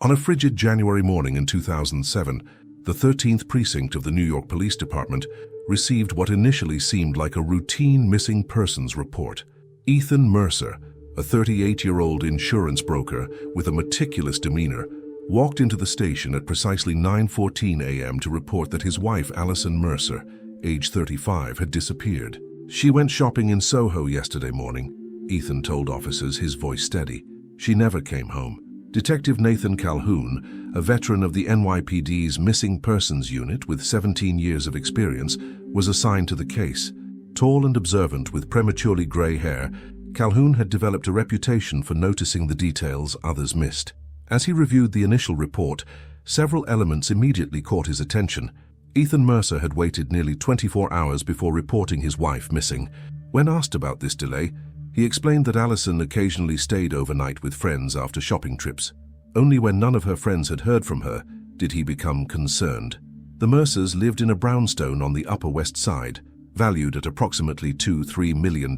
On a frigid January morning in 2007, the 13th Precinct of the New York Police Department received what initially seemed like a routine missing persons report. Ethan Mercer, a 38-year-old insurance broker with a meticulous demeanor, walked into the station at precisely 9:14 a.m. to report that his wife, Allison Mercer, age 35, had disappeared. "She went shopping in Soho yesterday morning," Ethan told officers, his voice steady. "She never came home." Detective Nathan Calhoun, a veteran of the NYPD's Missing Persons Unit with 17 years of experience, was assigned to the case. Tall and observant with prematurely gray hair, Calhoun had developed a reputation for noticing the details others missed. As he reviewed the initial report, several elements immediately caught his attention. Ethan Mercer had waited nearly 24 hours before reporting his wife missing. When asked about this delay, he explained that Allison occasionally stayed overnight with friends after shopping trips. Only when none of her friends had heard from her did he become concerned. The Mercers lived in a brownstone on the Upper West Side, valued at approximately $2–3 million.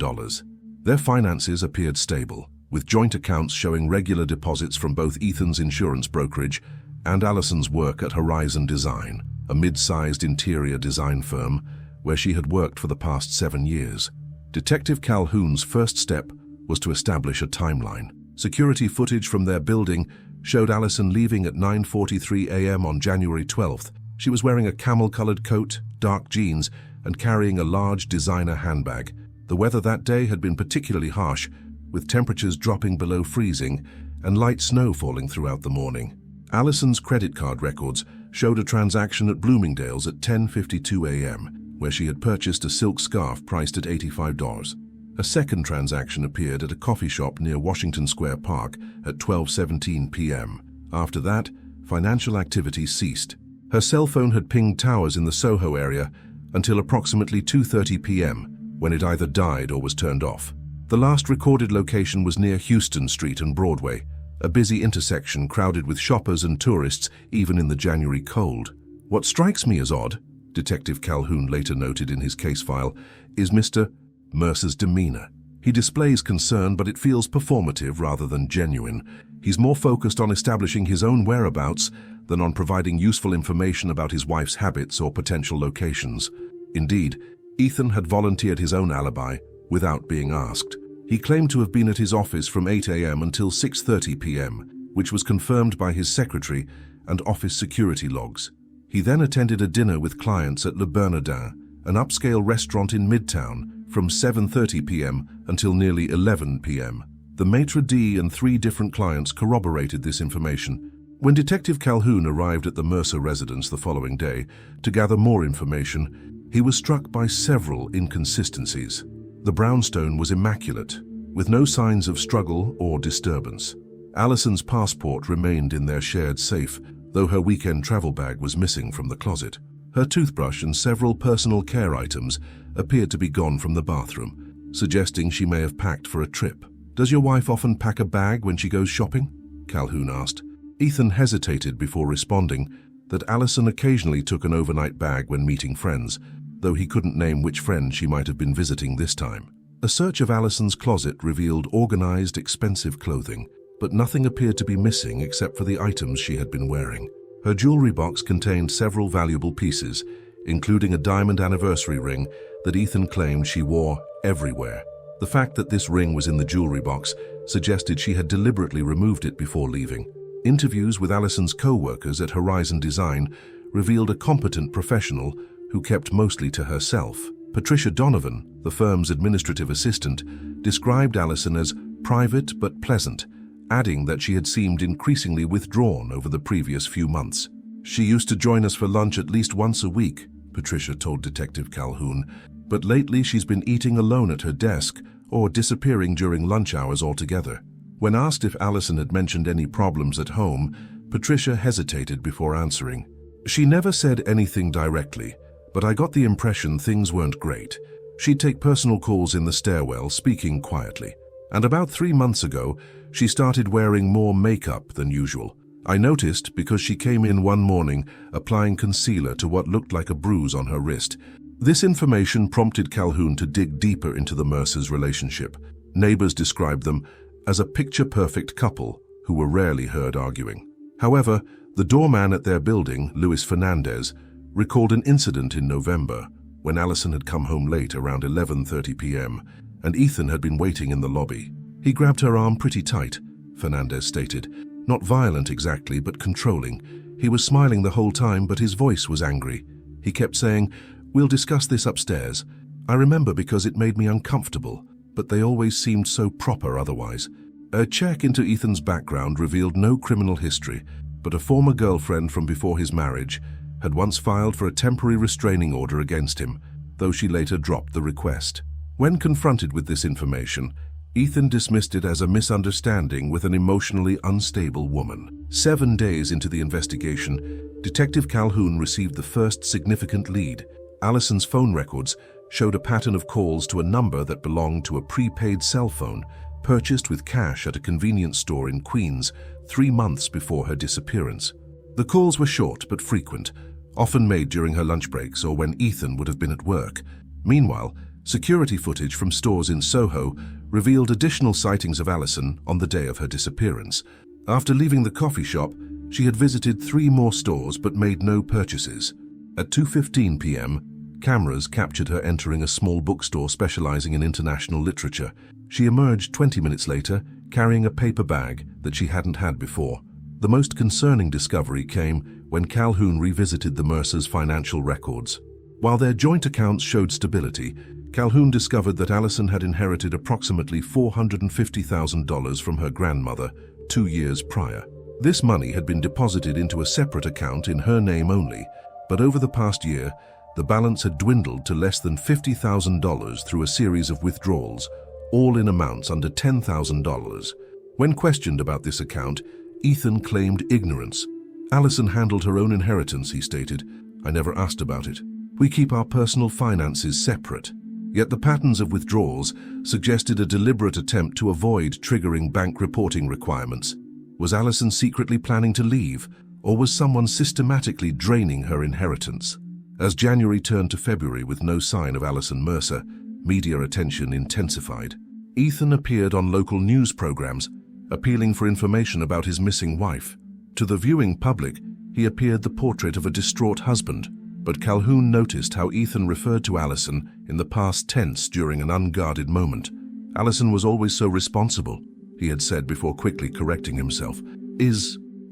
Their finances appeared stable, with joint accounts showing regular deposits from both Ethan's insurance brokerage and Allison's work at Horizon Design, a mid-sized interior design firm where she had worked for the past 7 years. Detective Calhoun's first step was to establish a timeline. Security footage from their building showed Allison leaving at 9:43 a.m. on January 12th. She was wearing a camel-colored coat, dark jeans, and carrying a large designer handbag. The weather that day had been particularly harsh, with temperatures dropping below freezing and light snow falling throughout the morning. Allison's credit card records showed a transaction at Bloomingdale's at 10:52 a.m., where she had purchased a silk scarf priced at $85. A second transaction appeared at a coffee shop near Washington Square Park at 12:17 p.m. After that, financial activity ceased. Her cell phone had pinged towers in the Soho area until approximately 2:30 p.m., when it either died or was turned off. The last recorded location was near Houston Street and Broadway, a busy intersection crowded with shoppers and tourists even in the January cold. "What strikes me as odd," Detective Calhoun later noted in his case file, "is Mr. Mercer's demeanor. He displays concern, but it feels performative rather than genuine. He's more focused on establishing his own whereabouts than on providing useful information about his wife's habits or potential locations." Indeed, Ethan had volunteered his own alibi without being asked. He claimed to have been at his office from 8 a.m. until 6:30 p.m., which was confirmed by his secretary and office security logs. He then attended a dinner with clients at Le Bernardin, an upscale restaurant in Midtown, from 7:30 p.m. until nearly 11 p.m. The maitre d' and 3 different clients corroborated this information. When Detective Calhoun arrived at the Mercer residence the following day to gather more information, he was struck by several inconsistencies. The brownstone was immaculate, with no signs of struggle or disturbance. Allison's passport remained in their shared safe, though her weekend travel bag was missing from the closet. Her toothbrush and several personal care items appeared to be gone from the bathroom, suggesting she may have packed for a trip. "Does your wife often pack a bag when she goes shopping?" Calhoun asked. Ethan hesitated before responding that Allison occasionally took an overnight bag when meeting friends, though he couldn't name which friend she might have been visiting this time. A search of Allison's closet revealed organized, expensive clothing, but nothing appeared to be missing except for the items she had been wearing. Her jewelry box contained several valuable pieces, including a diamond anniversary ring that Ethan claimed she wore everywhere. The fact that this ring was in the jewelry box suggested she had deliberately removed it before leaving. Interviews with Allison's co-workers at Horizon Design revealed a competent professional who kept mostly to herself. Patricia Donovan, the firm's administrative assistant, described Allison as private but pleasant, adding that she had seemed increasingly withdrawn over the previous few months. "She used to join us for lunch at least once a week," Patricia told Detective Calhoun, "but lately she's been eating alone at her desk or disappearing during lunch hours altogether." When asked if Allison had mentioned any problems at home, Patricia hesitated before answering. "She never said anything directly, but I got the impression things weren't great. She'd take personal calls in the stairwell, speaking quietly. And about 3 months ago, she started wearing more makeup than usual. I noticed because she came in one morning applying concealer to what looked like a bruise on her wrist." This information prompted Calhoun to dig deeper into the Mercers' relationship. Neighbors described them as a picture-perfect couple who were rarely heard arguing. However, the doorman at their building, Luis Fernandez, recalled an incident in November when Allison had come home late around 11:30 p.m. and Ethan had been waiting in the lobby. He grabbed her arm pretty tight, Fernandez stated. Not violent exactly, but controlling. He was smiling the whole time, but his voice was angry. He kept saying, "We'll discuss this upstairs. I remember because it made me uncomfortable, but they always seemed so proper otherwise." A check into Ethan's background revealed no criminal history, but a former girlfriend from before his marriage had once filed for a temporary restraining order against him, though she later dropped the request. When confronted with this information, Ethan dismissed it as a misunderstanding with an emotionally unstable woman. 7 days into the investigation, Detective Calhoun received the first significant lead. Allison's phone records showed a pattern of calls to a number that belonged to a prepaid cell phone purchased with cash at a convenience store in Queens 3 months before her disappearance. The calls were short but frequent, often made during her lunch breaks or when Ethan would have been at work. Meanwhile, security footage from stores in Soho revealed additional sightings of Allison on the day of her disappearance. After leaving the coffee shop, she had visited 3 more stores but made no purchases. At 2:15 p.m., cameras captured her entering a small bookstore specializing in international literature. She emerged 20 minutes later, carrying a paper bag that she hadn't had before. The most concerning discovery came when Calhoun revisited the Mercers' financial records. While their joint accounts showed stability, Calhoun discovered that Allison had inherited approximately $450,000 from her grandmother 2 years prior. This money had been deposited into a separate account in her name only, but over the past year, the balance had dwindled to less than $50,000 through a series of withdrawals, all in amounts under $10,000. When questioned about this account, Ethan claimed ignorance. "Allison handled her own inheritance," he stated. "I never asked about it. We keep our personal finances separate." Yet the patterns of withdrawals suggested a deliberate attempt to avoid triggering bank reporting requirements. Was Allison secretly planning to leave, or was someone systematically draining her inheritance? As January turned to February with no sign of Allison Mercer, media attention intensified. Ethan appeared on local news programs, appealing for information about his missing wife. To the viewing public, he appeared the portrait of a distraught husband, but Calhoun noticed how Ethan referred to Allison in the past tense during an unguarded moment. "Allison was always so responsible," he had said before quickly correcting himself.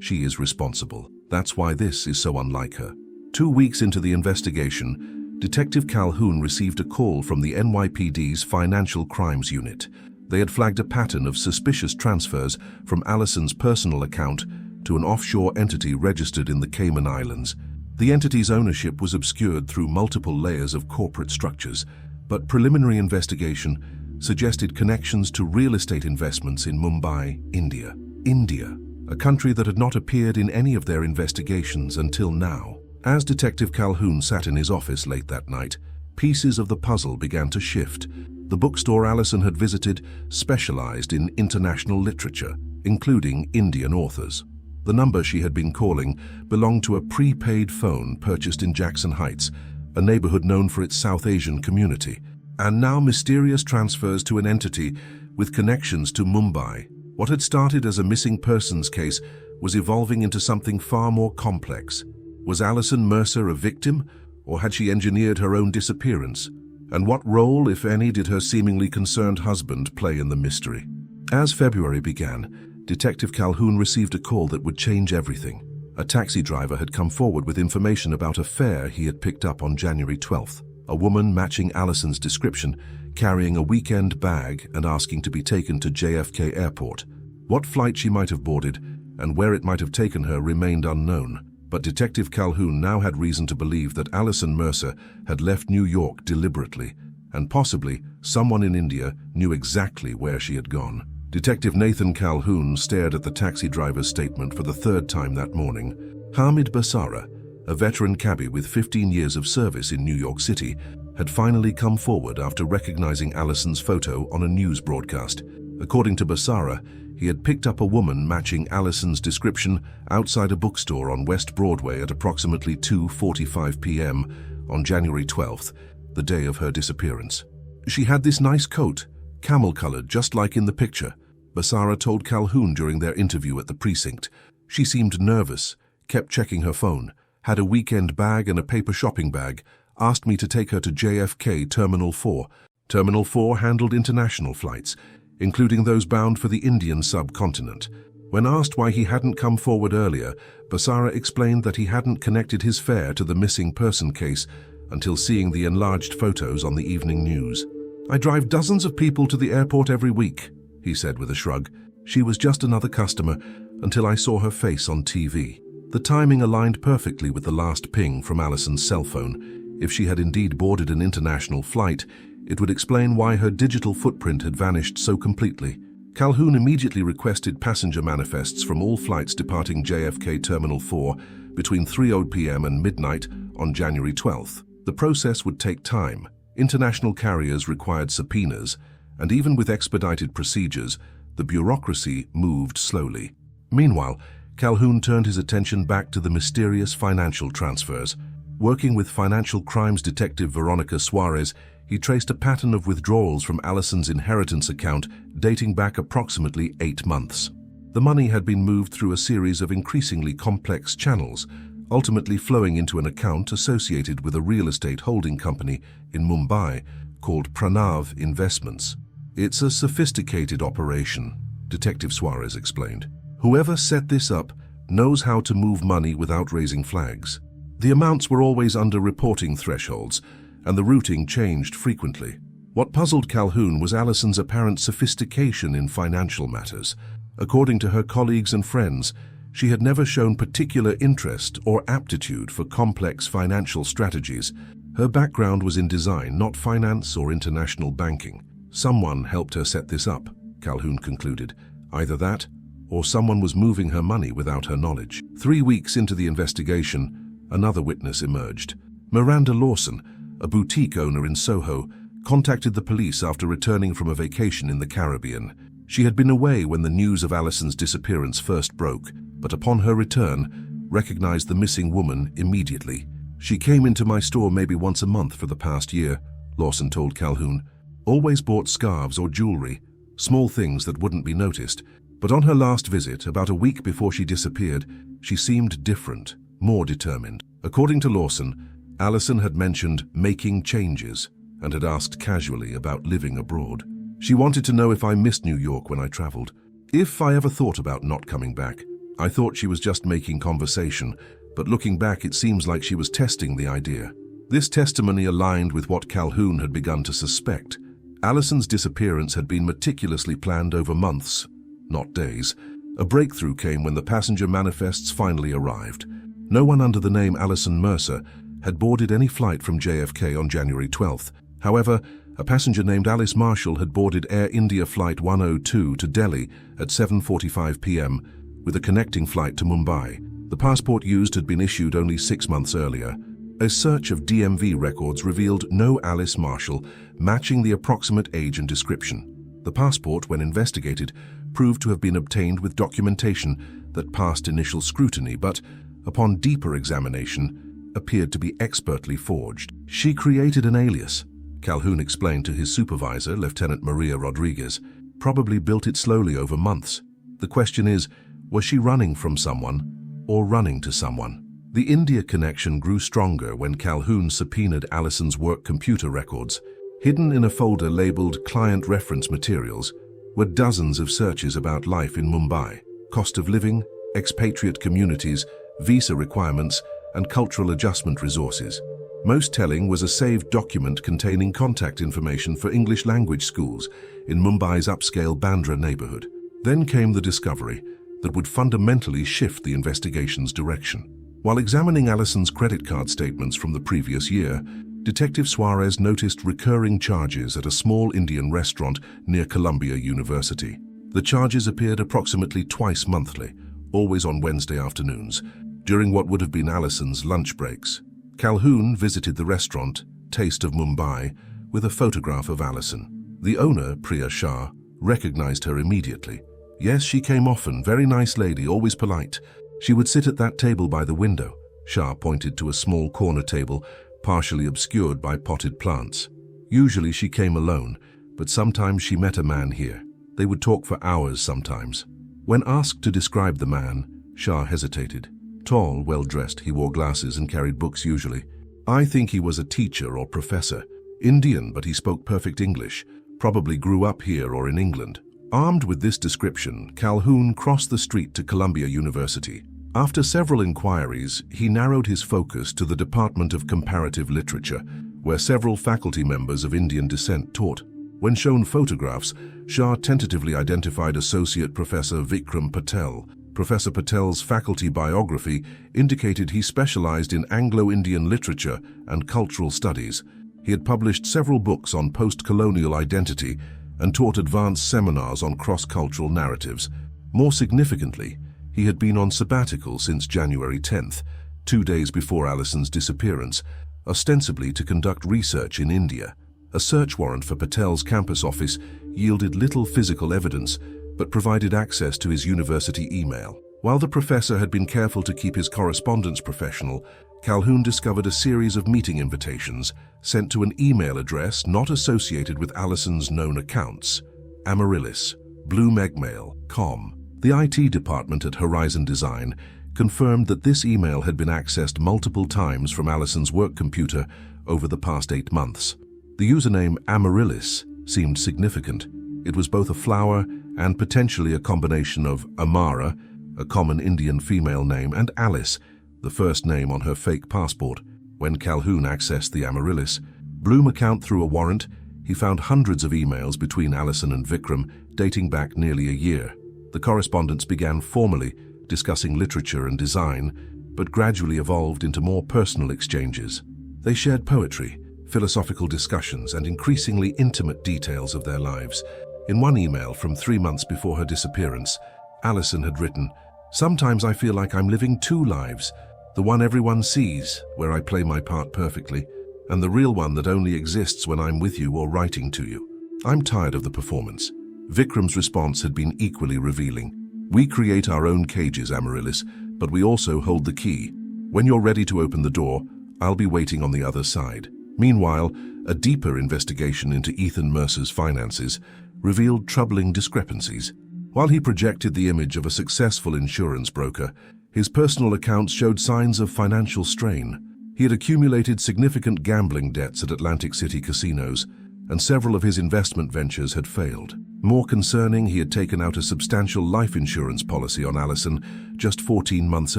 She is responsible. That's why this is so unlike her." 2 weeks into the investigation, Detective Calhoun received a call from the NYPD's Financial Crimes Unit. They had flagged a pattern of suspicious transfers from Allison's personal account to an offshore entity registered in the Cayman Islands. The entity's ownership was obscured through multiple layers of corporate structures, but preliminary investigation suggested connections to real estate investments in Mumbai, India. India, a country that had not appeared in any of their investigations until now. As Detective Calhoun sat in his office late that night, pieces of the puzzle began to shift. The bookstore Allison had visited specialized in international literature, including Indian authors. The number she had been calling belonged to a prepaid phone purchased in Jackson Heights, a neighborhood known for its South Asian community, and now mysterious transfers to an entity with connections to Mumbai. What had started as a missing persons case was evolving into something far more complex. Was Allison Mercer a victim, or had she engineered her own disappearance? And what role, if any, did her seemingly concerned husband play in the mystery? As February began, Detective Calhoun received a call that would change everything. A taxi driver had come forward with information about a fare he had picked up on January 12th. A woman matching Allison's description, carrying a weekend bag and asking to be taken to JFK Airport. What flight she might have boarded and where it might have taken her remained unknown. But Detective Calhoun now had reason to believe that Allison Mercer had left New York deliberately, and possibly someone in India knew exactly where she had gone. Detective Nathan Calhoun stared at the taxi driver's statement for the 3rd time that morning. Hamid Basara, a veteran cabbie with 15 years of service in New York City, had finally come forward after recognizing Allison's photo on a news broadcast. According to Basara, he had picked up a woman matching Allison's description outside a bookstore on West Broadway at approximately 2:45 p.m. on January 12th, the day of her disappearance. "She had this nice coat, camel-colored, just like in the picture," Basara told Calhoun during their interview at the precinct. She seemed nervous, kept checking her phone, had a weekend bag and a paper shopping bag, asked me to take her to JFK Terminal 4. Terminal 4 handled international flights, including those bound for the Indian subcontinent. When asked why he hadn't come forward earlier, Basara explained that he hadn't connected his fare to the missing person case until seeing the enlarged photos on the evening news. "I drive dozens of people to the airport every week," he said with a shrug. "She was just another customer until I saw her face on TV." The timing aligned perfectly with the last ping from Alison's cell phone. If she had indeed boarded an international flight, it would explain why her digital footprint had vanished so completely. Calhoun immediately requested passenger manifests from all flights departing JFK Terminal 4 between 3:00 p.m. and midnight on January 12th. The process would take time. International carriers required subpoenas, and even with expedited procedures, the bureaucracy moved slowly. Meanwhile, Calhoun turned his attention back to the mysterious financial transfers. Working with financial crimes detective Veronica Suarez, he traced a pattern of withdrawals from Alison's inheritance account dating back approximately 8 months. The money had been moved through a series of increasingly complex channels, ultimately flowing into an account associated with a real estate holding company in Mumbai called Pranav Investments. "It's a sophisticated operation," Detective Suarez explained. "Whoever set this up knows how to move money without raising flags. The amounts were always under reporting thresholds, and the routing changed frequently." What puzzled Calhoun was Alison's apparent sophistication in financial matters. According to her colleagues and friends, she had never shown particular interest or aptitude for complex financial strategies. Her background was in design, not finance or international banking. "Someone helped her set this up," Calhoun concluded. "Either that, or someone was moving her money without her knowledge." 3 weeks into the investigation, another witness emerged. Miranda Lawson, a boutique owner in Soho, contacted the police after returning from a vacation in the Caribbean. She had been away when the news of Alison's disappearance first broke, but upon her return, recognized the missing woman immediately. "She came into my store maybe once a month for the past year," Lawson told Calhoun. "Always bought scarves or jewelry, small things that wouldn't be noticed. But on her last visit, about a week before she disappeared, she seemed different, more determined." According to Lawson, Alison had mentioned making changes and had asked casually about living abroad. "She wanted to know if I missed New York when I traveled. If I ever thought about not coming back. I thought she was just making conversation, but looking back it seems like she was testing the idea." This testimony aligned with what Calhoun had begun to suspect. Alison's disappearance had been meticulously planned over months, not days. A breakthrough came when the passenger manifests finally arrived. No one under the name Alison Mercer had boarded any flight from JFK on January 12th. However, a passenger named Alice Marshall had boarded Air India Flight 102 to Delhi at 7:45 p.m. with a connecting flight to Mumbai. The passport used had been issued only 6 months earlier. A search of DMV records revealed no Alice Marshall, matching the approximate age and description. The passport, when investigated, proved to have been obtained with documentation that passed initial scrutiny, but, upon deeper examination, appeared to be expertly forged. "She created an alias," Calhoun explained to his supervisor, Lieutenant Maria Rodriguez. "Probably built it slowly over months. The question is, was she running from someone or running to someone?" The India connection grew stronger when Calhoun subpoenaed Alison's work computer records. Hidden in a folder labeled Client Reference Materials were dozens of searches about life in Mumbai, cost of living, expatriate communities, visa requirements, and cultural adjustment resources. Most telling was a saved document containing contact information for English language schools in Mumbai's upscale Bandra neighborhood. Then came the discovery that would fundamentally shift the investigation's direction. While examining Alison's credit card statements from the previous year, Detective Suarez noticed recurring charges at a small Indian restaurant near Columbia University. The charges appeared approximately twice monthly, always on Wednesday afternoons, during what would have been Alison's lunch breaks. Calhoun visited the restaurant, Taste of Mumbai, with a photograph of Alison. The owner, Priya Shah, recognized her immediately. "Yes, she came often, very nice lady, always polite. She would sit at that table by the window." Shah pointed to a small corner table, partially obscured by potted plants. "Usually she came alone, but sometimes she met a man here. They would talk for hours sometimes." When asked to describe the man, Shah hesitated. Tall, well-dressed, he wore glasses and carried books usually. I think he was a teacher or professor. Indian, but he spoke perfect English. Probably grew up here or in England. Armed with this description, Calhoun crossed the street to Columbia University. After several inquiries, he narrowed his focus to the Department of Comparative Literature, where several faculty members of Indian descent taught. When shown photographs, Shah tentatively identified Associate Professor Vikram Patel. Professor Patel's faculty biography indicated he specialized in Anglo-Indian literature and cultural studies. He had published several books on post-colonial identity and taught advanced seminars on cross-cultural narratives. More significantly, he had been on sabbatical since January 10th, 2 days before Allison's disappearance, ostensibly to conduct research in India. A search warrant for Patel's campus office yielded little physical evidence, but provided access to his university email. While the professor had been careful to keep his correspondence professional, Calhoun discovered a series of meeting invitations sent to an email address not associated with Allison's known accounts: Amaryllis, BlueMegmail.com. The IT department at Horizon Design confirmed that this email had been accessed multiple times from Allison's work computer over the past 8 months. The username Amaryllis seemed significant. It was both a flower and potentially a combination of Amara, a common Indian female name, and Alice, the first name on her fake passport. When Calhoun accessed the Amaryllis Bloom account through a warrant, he found hundreds of emails between Allison and Vikram dating back nearly a year. The correspondence began formally, discussing literature and design, but gradually evolved into more personal exchanges. They shared poetry, philosophical discussions, and increasingly intimate details of their lives. In one email from 3 months before her disappearance, Allison had written, "Sometimes I feel like I'm living 2 lives, the one everyone sees, where I play my part perfectly, and the real one that only exists when I'm with you or writing to you. I'm tired of the performance." Vikram's response had been equally revealing. "We create our own cages, Amaryllis, but we also hold the key. When you're ready to open the door, I'll be waiting on the other side." Meanwhile, a deeper investigation into Ethan Mercer's finances revealed troubling discrepancies. While he projected the image of a successful insurance broker, his personal accounts showed signs of financial strain. He had accumulated significant gambling debts at Atlantic City casinos, and several of his investment ventures had failed. More concerning, he had taken out a substantial life insurance policy on Allison just 14 months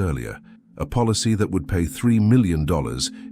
earlier, a policy that would pay $3 million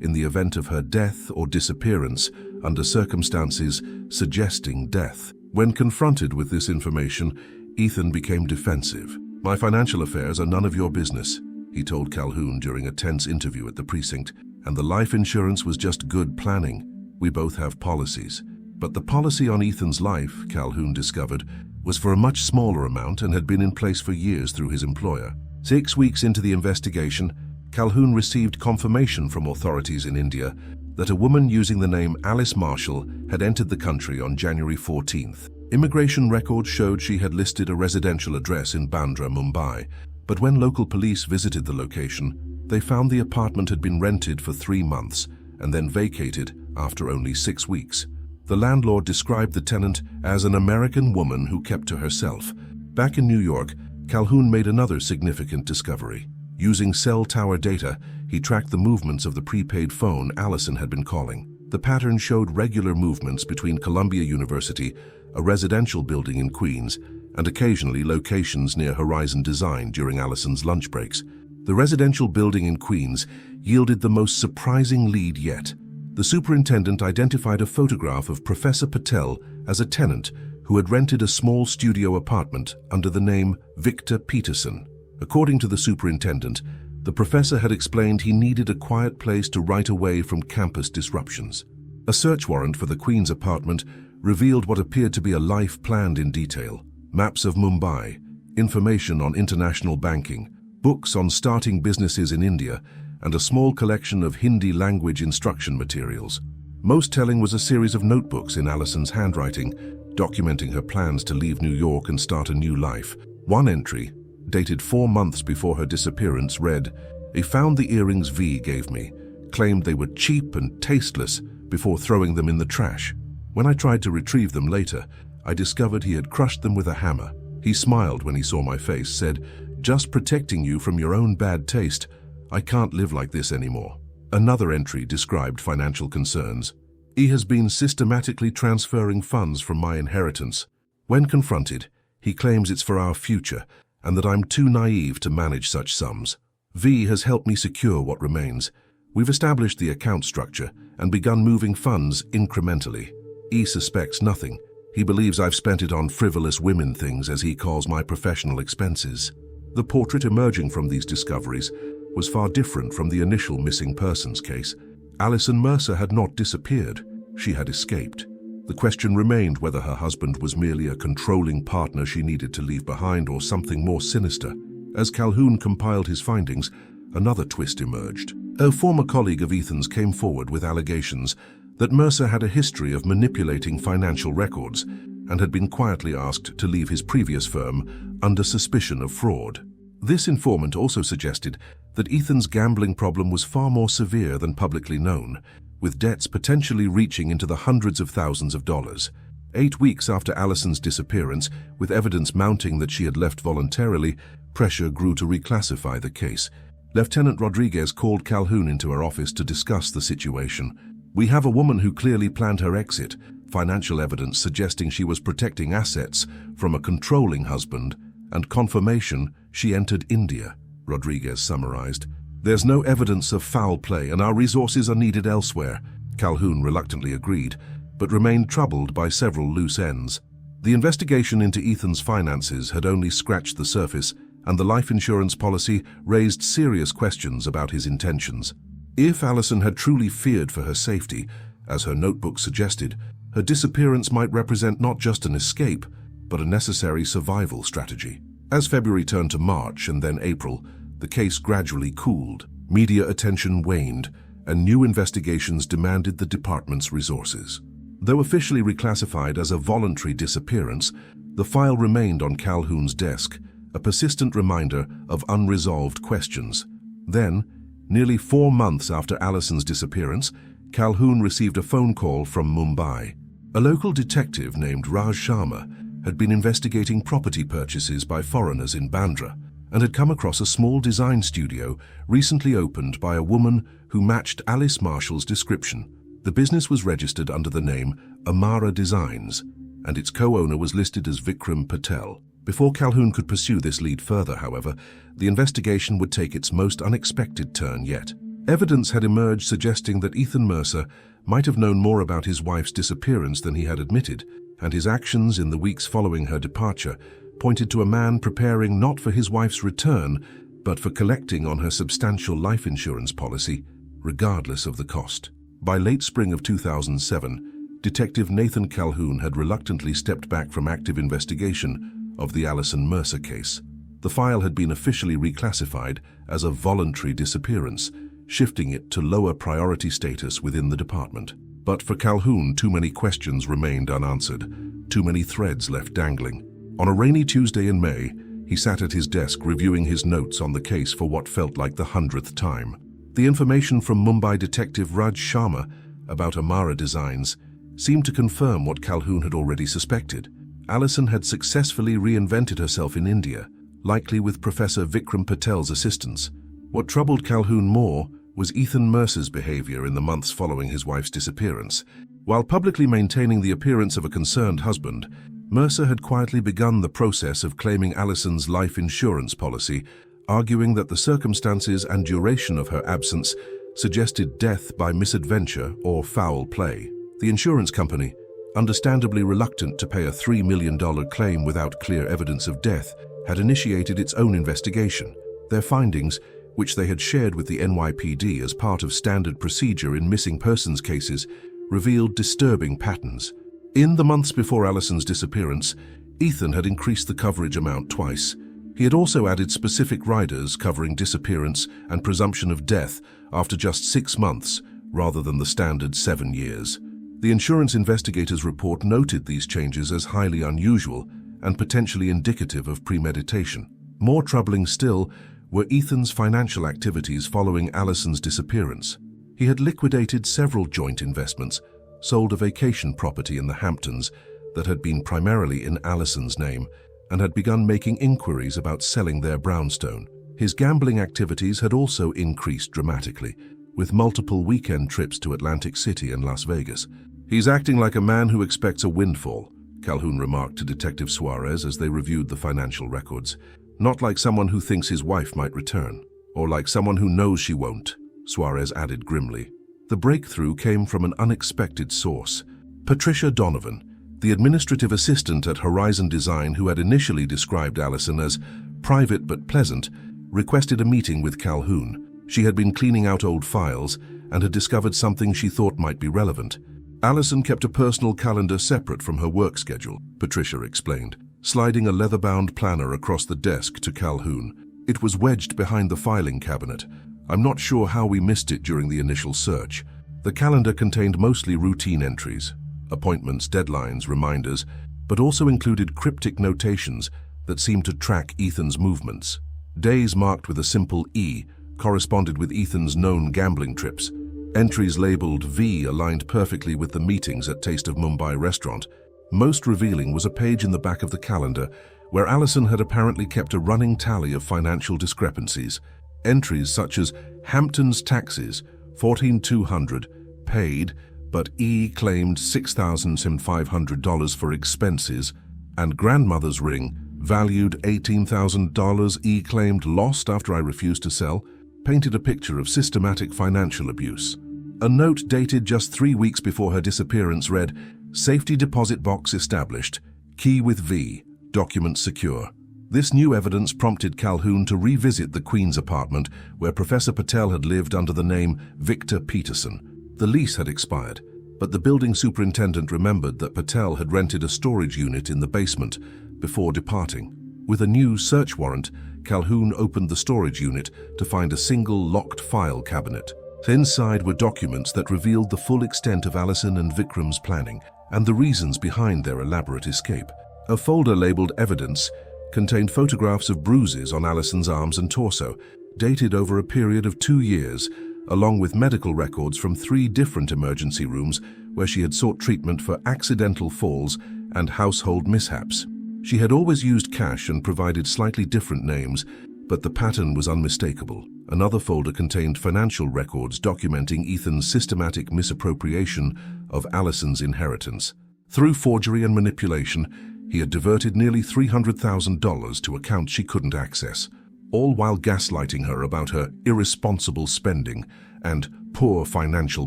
in the event of her death or disappearance under circumstances suggesting death. When confronted with this information, Ethan became defensive. "My financial affairs are none of your business," he told Calhoun during a tense interview at the precinct, "and the life insurance was just good planning. We both have policies." But the policy on Ethan's life, Calhoun discovered, was for a much smaller amount and had been in place for years through his employer. 6 weeks into the investigation, Calhoun received confirmation from authorities in India that a woman using the name Alice Marshall had entered the country on January 14th. Immigration records showed she had listed a residential address in Bandra, Mumbai, but when local police visited the location, they found the apartment had been rented for 3 months and then vacated after only 6 weeks. The landlord described the tenant as an American woman who kept to herself. Back in New York, Calhoun made another significant discovery. Using cell tower data, he tracked the movements of the prepaid phone Allison had been calling. The pattern showed regular movements between Columbia University, a residential building in Queens, and occasionally locations near Horizon Design during Allison's lunch breaks. The residential building in Queens yielded the most surprising lead yet. The superintendent identified a photograph of Professor Patel as a tenant who had rented a small studio apartment under the name Victor Peterson. According to the superintendent, the professor had explained he needed a quiet place to write away from campus disruptions. A search warrant for the Queens apartment revealed what appeared to be a life planned in detail: maps of Mumbai, information on international banking, books on starting businesses in India, and a small collection of Hindi language instruction materials. Most telling was a series of notebooks in Allison's handwriting, documenting her plans to leave New York and start a new life. One entry, dated 4 months before her disappearance, read, "I found the earrings V gave me, claimed they were cheap and tasteless before throwing them in the trash. When I tried to retrieve them later, I discovered he had crushed them with a hammer. He smiled when he saw my face, said, Just protecting you from your own bad taste. I can't live like this anymore. Another entry described financial concerns. He has been systematically transferring funds from my inheritance. When confronted, he claims it's for our future and that I'm too naive to manage such sums. V has helped me secure what remains. We've established the account structure and begun moving funds incrementally. E suspects nothing. He believes I've spent it on frivolous women things, as he calls my professional expenses. The portrait emerging from these discoveries was far different from the initial missing persons case. Alison Mercer had not disappeared. She had escaped. The question remained whether her husband was merely a controlling partner she needed to leave behind or something more sinister. As Calhoun compiled his findings, another twist emerged. A former colleague of Ethan's came forward with allegations that Mercer had a history of manipulating financial records and had been quietly asked to leave his previous firm under suspicion of fraud. This informant also suggested that Ethan's gambling problem was far more severe than publicly known, with debts potentially reaching into the hundreds of thousands of dollars. 8 weeks after Alison's disappearance, with evidence mounting that she had left voluntarily, pressure grew to reclassify the case. Lieutenant Rodriguez called Calhoun into her office to discuss the situation. "We have a woman who clearly planned her exit, financial evidence suggesting she was protecting assets from a controlling husband, and confirmation she entered India," Rodriguez summarized. "There's no evidence of foul play and our resources are needed elsewhere," Calhoun reluctantly agreed, but remained troubled by several loose ends. The investigation into Ethan's finances had only scratched the surface, and the life insurance policy raised serious questions about his intentions. If Alison had truly feared for her safety, as her notebook suggested, her disappearance might represent not just an escape, but a necessary survival strategy. As February turned to March and then April, the case gradually cooled. Media attention waned, and new investigations demanded the department's resources. Though officially reclassified as a voluntary disappearance, the file remained on Calhoun's desk, a persistent reminder of unresolved questions. Then, nearly 4 months after Alison's disappearance, Calhoun received a phone call from Mumbai. A local detective named Raj Sharma had been investigating property purchases by foreigners in Bandra and had come across a small design studio recently opened by a woman who matched Alice Marshall's description. The business was registered under the name Amara Designs, and its co-owner was listed as Vikram Patel. Before Calhoun could pursue this lead further, however, the investigation would take its most unexpected turn yet. Evidence had emerged suggesting that Ethan Mercer might have known more about his wife's disappearance than he had admitted, and his actions in the weeks following her departure pointed to a man preparing not for his wife's return, but for collecting on her substantial life insurance policy, regardless of the cost. By late spring of 2007, Detective Nathan Calhoun had reluctantly stepped back from active investigation of the Alison Mercer case. The file had been officially reclassified as a voluntary disappearance, shifting it to lower priority status within the department. But for Calhoun, too many questions remained unanswered, too many threads left dangling. On a rainy Tuesday in May, he sat at his desk reviewing his notes on the case for what felt like the 100th time. The information from Mumbai detective Raj Sharma about Amara Designs seemed to confirm what Calhoun had already suspected. Alison had successfully reinvented herself in India, likely with Professor Vikram Patel's assistance. What troubled Calhoun more was Ethan Mercer's behavior in the months following his wife's disappearance. While publicly maintaining the appearance of a concerned husband, Mercer had quietly begun the process of claiming Alison's life insurance policy, arguing that the circumstances and duration of her absence suggested death by misadventure or foul play. The insurance company, understandably reluctant to pay a $3 million claim without clear evidence of death, had initiated its own investigation. Their findings, which they had shared with the NYPD as part of standard procedure in missing persons cases, revealed disturbing patterns. In the months before Alison's disappearance, Ethan had increased the coverage amount twice. He had also added specific riders covering disappearance and presumption of death after just 6 months, rather than the standard 7 years. The insurance investigator's report noted these changes as highly unusual and potentially indicative of premeditation. More troubling still were Ethan's financial activities following Alison's disappearance. He had liquidated several joint investments, sold a vacation property in the Hamptons that had been primarily in Alison's name, and had begun making inquiries about selling their brownstone. His gambling activities had also increased dramatically, with multiple weekend trips to Atlantic City and Las Vegas. "He's acting like a man who expects a windfall," Calhoun remarked to Detective Suarez as they reviewed the financial records. "Not like someone who thinks his wife might return, or like someone who knows she won't," Suarez added grimly. The breakthrough came from an unexpected source. Patricia Donovan, the administrative assistant at Horizon Design who had initially described Allison as private but pleasant, requested a meeting with Calhoun. She had been cleaning out old files and had discovered something she thought might be relevant. Allison kept a personal calendar separate from her work schedule, Patricia explained, sliding a leather-bound planner across the desk to Calhoun. "It was wedged behind the filing cabinet. I'm not sure how we missed it during the initial search." The calendar contained mostly routine entries, appointments, deadlines, reminders, but also included cryptic notations that seemed to track Ethan's movements. Days marked with a simple E corresponded with Ethan's known gambling trips. Entries labeled V aligned perfectly with the meetings at Taste of Mumbai restaurant. Most revealing was a page in the back of the calendar where Allison had apparently kept a running tally of financial discrepancies. Entries such as Hampton's taxes, $14,200, paid, but E claimed $6,500 for expenses, and grandmother's ring, valued $18,000, E claimed lost after I refused to sell, painted a picture of systematic financial abuse. A note dated just 3 weeks before her disappearance read, "Safety deposit box established, key with V, documents secure." This new evidence prompted Calhoun to revisit the Queen's apartment where Professor Patel had lived under the name Victor Peterson. The lease had expired, but the building superintendent remembered that Patel had rented a storage unit in the basement before departing. With a new search warrant, Calhoun opened the storage unit to find a single locked file cabinet. Inside were documents that revealed the full extent of Allison and Vikram's planning and the reasons behind their elaborate escape. A folder labeled Evidence contained photographs of bruises on Allison's arms and torso, dated over a period of 2 years, along with medical records from 3 different emergency rooms where she had sought treatment for accidental falls and household mishaps. She had always used cash and provided slightly different names, but the pattern was unmistakable. Another folder contained financial records documenting Ethan's systematic misappropriation of Allison's inheritance. Through forgery and manipulation, he had diverted nearly $300,000 to accounts she couldn't access, all while gaslighting her about her irresponsible spending and poor financial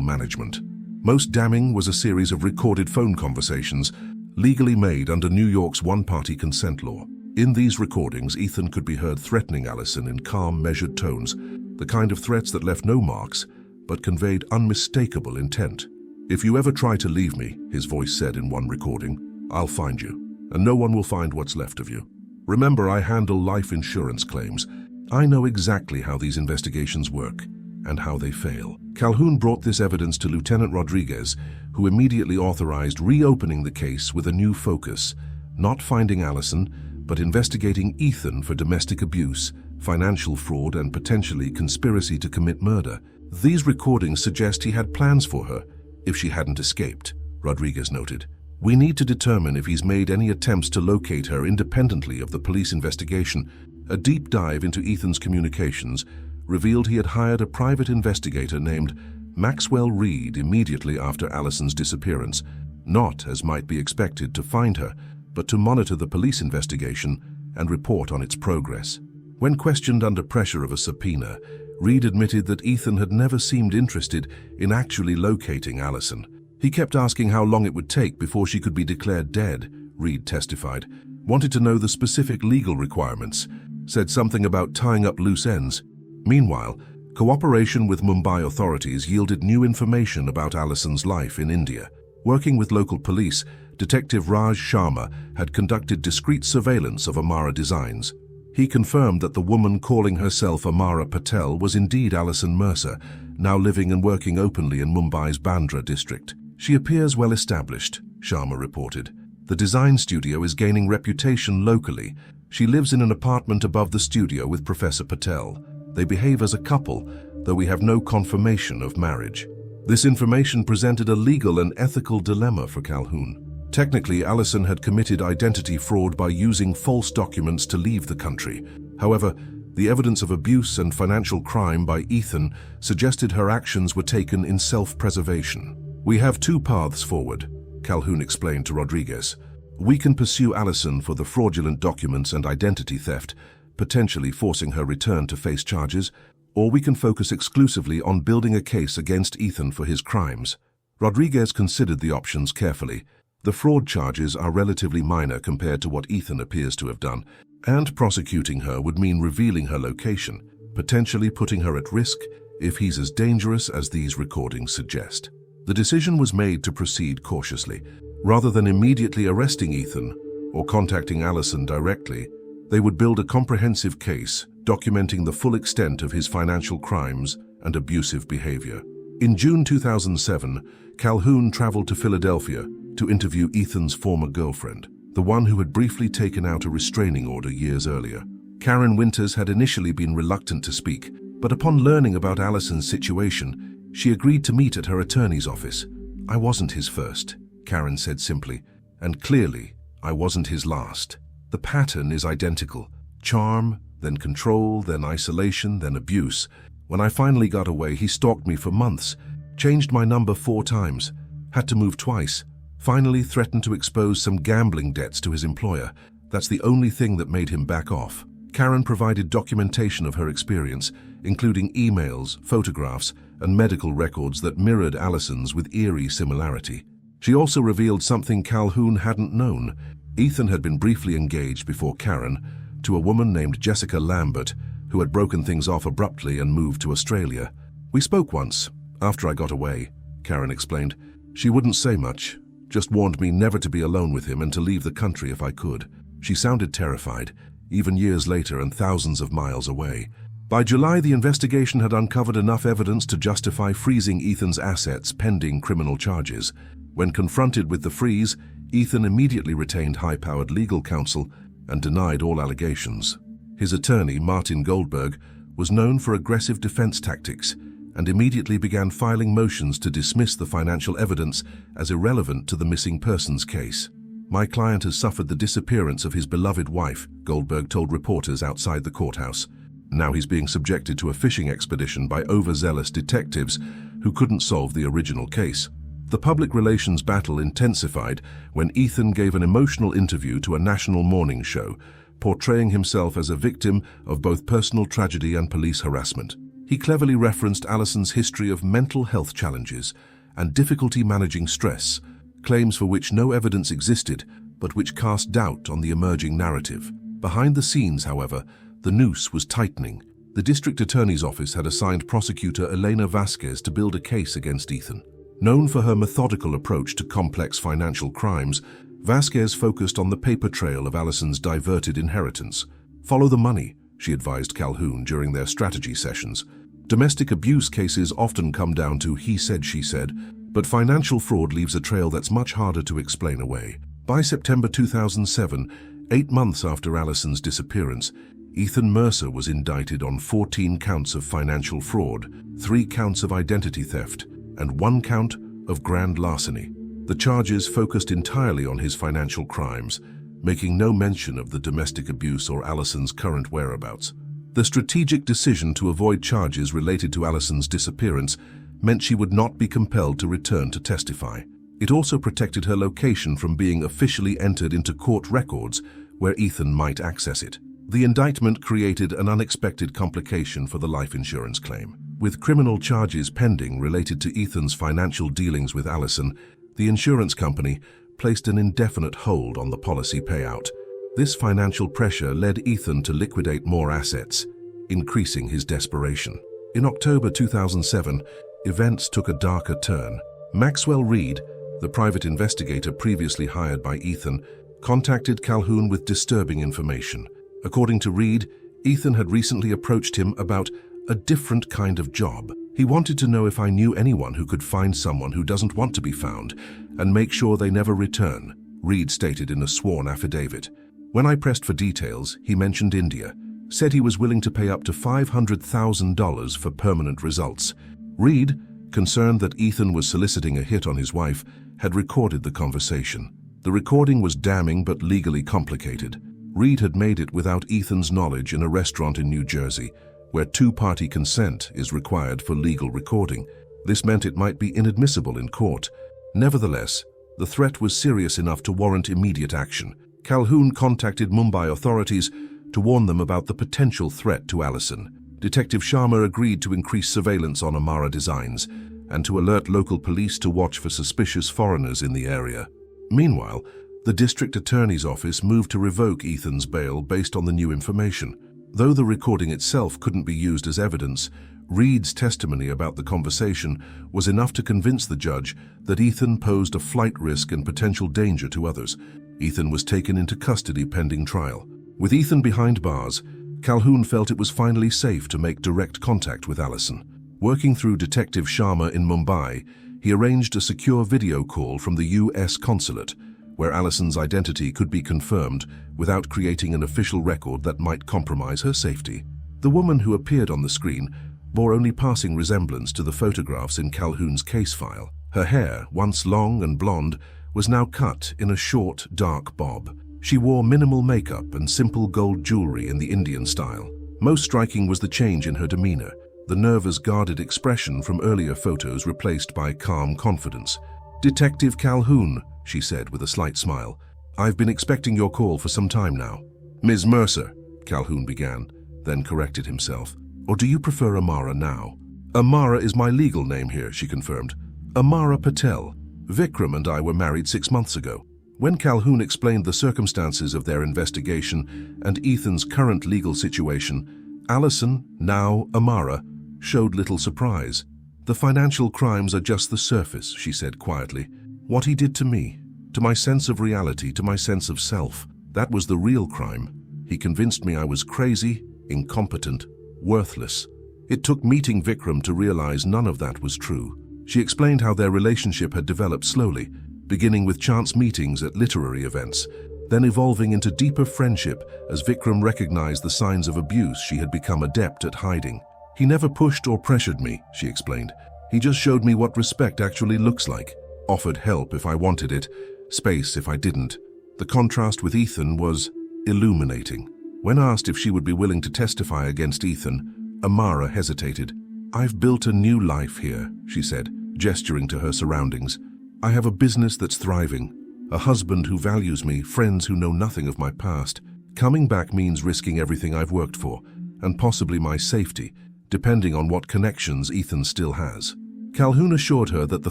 management. Most damning was a series of recorded phone conversations legally made under New York's one-party consent law. In these recordings, Ethan could be heard threatening Allison in calm, measured tones, the kind of threats that left no marks, but conveyed unmistakable intent. "If you ever try to leave me," his voice said in one recording, "I'll find you, and no one will find what's left of you. Remember, I handle life insurance claims. I know exactly how these investigations work and how they fail." Calhoun brought this evidence to Lieutenant Rodriguez, who immediately authorized reopening the case with a new focus, not finding Allison, but investigating Ethan for domestic abuse, financial fraud, and potentially conspiracy to commit murder. "These recordings suggest he had plans for her, if she hadn't escaped," Rodriguez noted. "We need to determine if he's made any attempts to locate her independently of the police investigation." A deep dive into Ethan's communications revealed he had hired a private investigator named Maxwell Reed immediately after Allison's disappearance, not, as might be expected, to find her, but to monitor the police investigation and report on its progress. When questioned under pressure of a subpoena, Reed admitted that Ethan had never seemed interested in actually locating Allison. He kept asking how long it would take before she could be declared dead, Reed testified, wanted to know the specific legal requirements, said something about tying up loose ends. Meanwhile, cooperation with Mumbai authorities yielded new information about Allison's life in India. Working with local police, Detective Raj Sharma had conducted discreet surveillance of Amara Designs. He confirmed that the woman calling herself Amara Patel was indeed Allison Mercer, now living and working openly in Mumbai's Bandra district. "She appears well established," Sharma reported. "The design studio is gaining reputation locally. She lives in an apartment above the studio with Professor Patel. They behave as a couple, though we have no confirmation of marriage." This information presented a legal and ethical dilemma for Calhoun. Technically, Allison had committed identity fraud by using false documents to leave the country. However, the evidence of abuse and financial crime by Ethan suggested her actions were taken in self-preservation. "We have two paths forward," Calhoun explained to Rodriguez. "We can pursue Allison for the fraudulent documents and identity theft, potentially forcing her return to face charges, or we can focus exclusively on building a case against Ethan for his crimes." Rodriguez considered the options carefully. The fraud charges are relatively minor compared to what Ethan appears to have done, and prosecuting her would mean revealing her location, potentially putting her at risk if he's as dangerous as these recordings suggest. The decision was made to proceed cautiously. Rather than immediately arresting Ethan or contacting Allison directly, they would build a comprehensive case documenting the full extent of his financial crimes and abusive behavior. In June 2007, Calhoun traveled to Philadelphia to interview Ethan's former girlfriend, the one who had briefly taken out a restraining order years earlier. Karen Winters had initially been reluctant to speak, but upon learning about Allison's situation, she agreed to meet at her attorney's office. "I wasn't his first," Karen said simply, "and clearly, I wasn't his last. The pattern is identical. Charm, then control, then isolation, then abuse. When I finally got away, he stalked me for months, changed my number 4 times, had to move twice, finally threatened to expose some gambling debts to his employer. That's the only thing that made him back off." Karen provided documentation of her experience, including emails, photographs, and medical records that mirrored Allison's with eerie similarity. She also revealed something Calhoun hadn't known. Ethan had been briefly engaged before Karen to a woman named Jessica Lambert, who had broken things off abruptly and moved to Australia. "We spoke once, after I got away," Karen explained. "She wouldn't say much, just warned me never to be alone with him and to leave the country if I could." She sounded terrified, even years later and thousands of miles away. By July, the investigation had uncovered enough evidence to justify freezing Ethan's assets pending criminal charges. When confronted with the freeze, Ethan immediately retained high-powered legal counsel and denied all allegations. His attorney, Martin Goldberg, was known for aggressive defense tactics and immediately began filing motions to dismiss the financial evidence as irrelevant to the missing persons case. "My client has suffered the disappearance of his beloved wife," Goldberg told reporters outside the courthouse. Now he's being subjected to a fishing expedition by overzealous detectives who couldn't solve the original case. The public relations battle intensified when Ethan gave an emotional interview to a national morning show, portraying himself as a victim of both personal tragedy and police harassment. He cleverly referenced Allison's history of mental health challenges and difficulty managing stress, claims for which no evidence existed, but which cast doubt on the emerging narrative. Behind the scenes, however, the noose was tightening. The district attorney's office had assigned prosecutor Elena Vasquez to build a case against Ethan. Known for her methodical approach to complex financial crimes, Vasquez focused on the paper trail of Allison's diverted inheritance. "Follow the money," she advised Calhoun during their strategy sessions. Domestic abuse cases often come down to he said, she said, but financial fraud leaves a trail that's much harder to explain away. By September 2007, 8 months after Allison's disappearance, Ethan Mercer was indicted on 14 counts of financial fraud, 3 counts of identity theft, and 1 count of grand larceny. The charges focused entirely on his financial crimes, making no mention of the domestic abuse or Allison's current whereabouts. The strategic decision to avoid charges related to Allison's disappearance meant she would not be compelled to return to testify. It also protected her location from being officially entered into court records where Ethan might access it. The indictment created an unexpected complication for the life insurance claim. With criminal charges pending related to Ethan's financial dealings with Allison, the insurance company placed an indefinite hold on the policy payout. This financial pressure led Ethan to liquidate more assets, increasing his desperation. In October 2007, events took a darker turn. Maxwell Reed, the private investigator previously hired by Ethan, contacted Calhoun with disturbing information. According to Reed, Ethan had recently approached him about a different kind of job. He wanted to know if I knew anyone who could find someone who doesn't want to be found and make sure they never return, Reed stated in a sworn affidavit. When I pressed for details, he mentioned India, said he was willing to pay up to $500,000 for permanent results. Reed, concerned that Ethan was soliciting a hit on his wife, had recorded the conversation. The recording was damning but legally complicated. Reed had made it without Ethan's knowledge in a restaurant in New Jersey, where two-party consent is required for legal recording. This meant it might be inadmissible in court. Nevertheless, the threat was serious enough to warrant immediate action. Calhoun contacted Mumbai authorities to warn them about the potential threat to Allison. Detective Sharma agreed to increase surveillance on Amara Designs and to alert local police to watch for suspicious foreigners in the area. Meanwhile, the district attorney's office moved to revoke Ethan's bail based on the new information. Though the recording itself couldn't be used as evidence, Reed's testimony about the conversation was enough to convince the judge that Ethan posed a flight risk and potential danger to others. Ethan was taken into custody pending trial. With Ethan behind bars, Calhoun felt it was finally safe to make direct contact with Allison. Working through Detective Sharma in Mumbai, he arranged a secure video call from the U.S. consulate, where Allison's identity could be confirmed without creating an official record that might compromise her safety. The woman who appeared on the screen bore only passing resemblance to the photographs in Calhoun's case file. Her hair, once long and blonde, was now cut in a short, dark bob. She wore minimal makeup and simple gold jewelry in the Indian style. Most striking was the change in her demeanor, the nervous, guarded expression from earlier photos replaced by calm confidence. "Detective Calhoun," she said with a slight smile. "I've been expecting your call for some time now." "Ms. Mercer," Calhoun began, then corrected himself. "Or do you prefer Amara now?" "Amara is my legal name here," she confirmed. "Amara Patel. Vikram and I were married 6 months ago." When Calhoun explained the circumstances of their investigation and Ethan's current legal situation, Allison, now Amara, showed little surprise. "The financial crimes are just the surface," she said quietly. "What he did to me, to my sense of reality, to my sense of self, that was the real crime. He convinced me I was crazy, incompetent, worthless. It took meeting Vikram to realize none of that was true." She explained how their relationship had developed slowly, beginning with chance meetings at literary events, then evolving into deeper friendship as Vikram recognized the signs of abuse she had become adept at hiding. "He never pushed or pressured me," she explained. "He just showed me what respect actually looks like, offered help if I wanted it, space if I didn't." The contrast with Ethan was illuminating. When asked if she would be willing to testify against Ethan, Amara hesitated. "I've built a new life here," she said, gesturing to her surroundings. "I have a business that's thriving, a husband who values me, friends who know nothing of my past. Coming back means risking everything I've worked for, and possibly my safety, depending on what connections Ethan still has." Calhoun assured her that the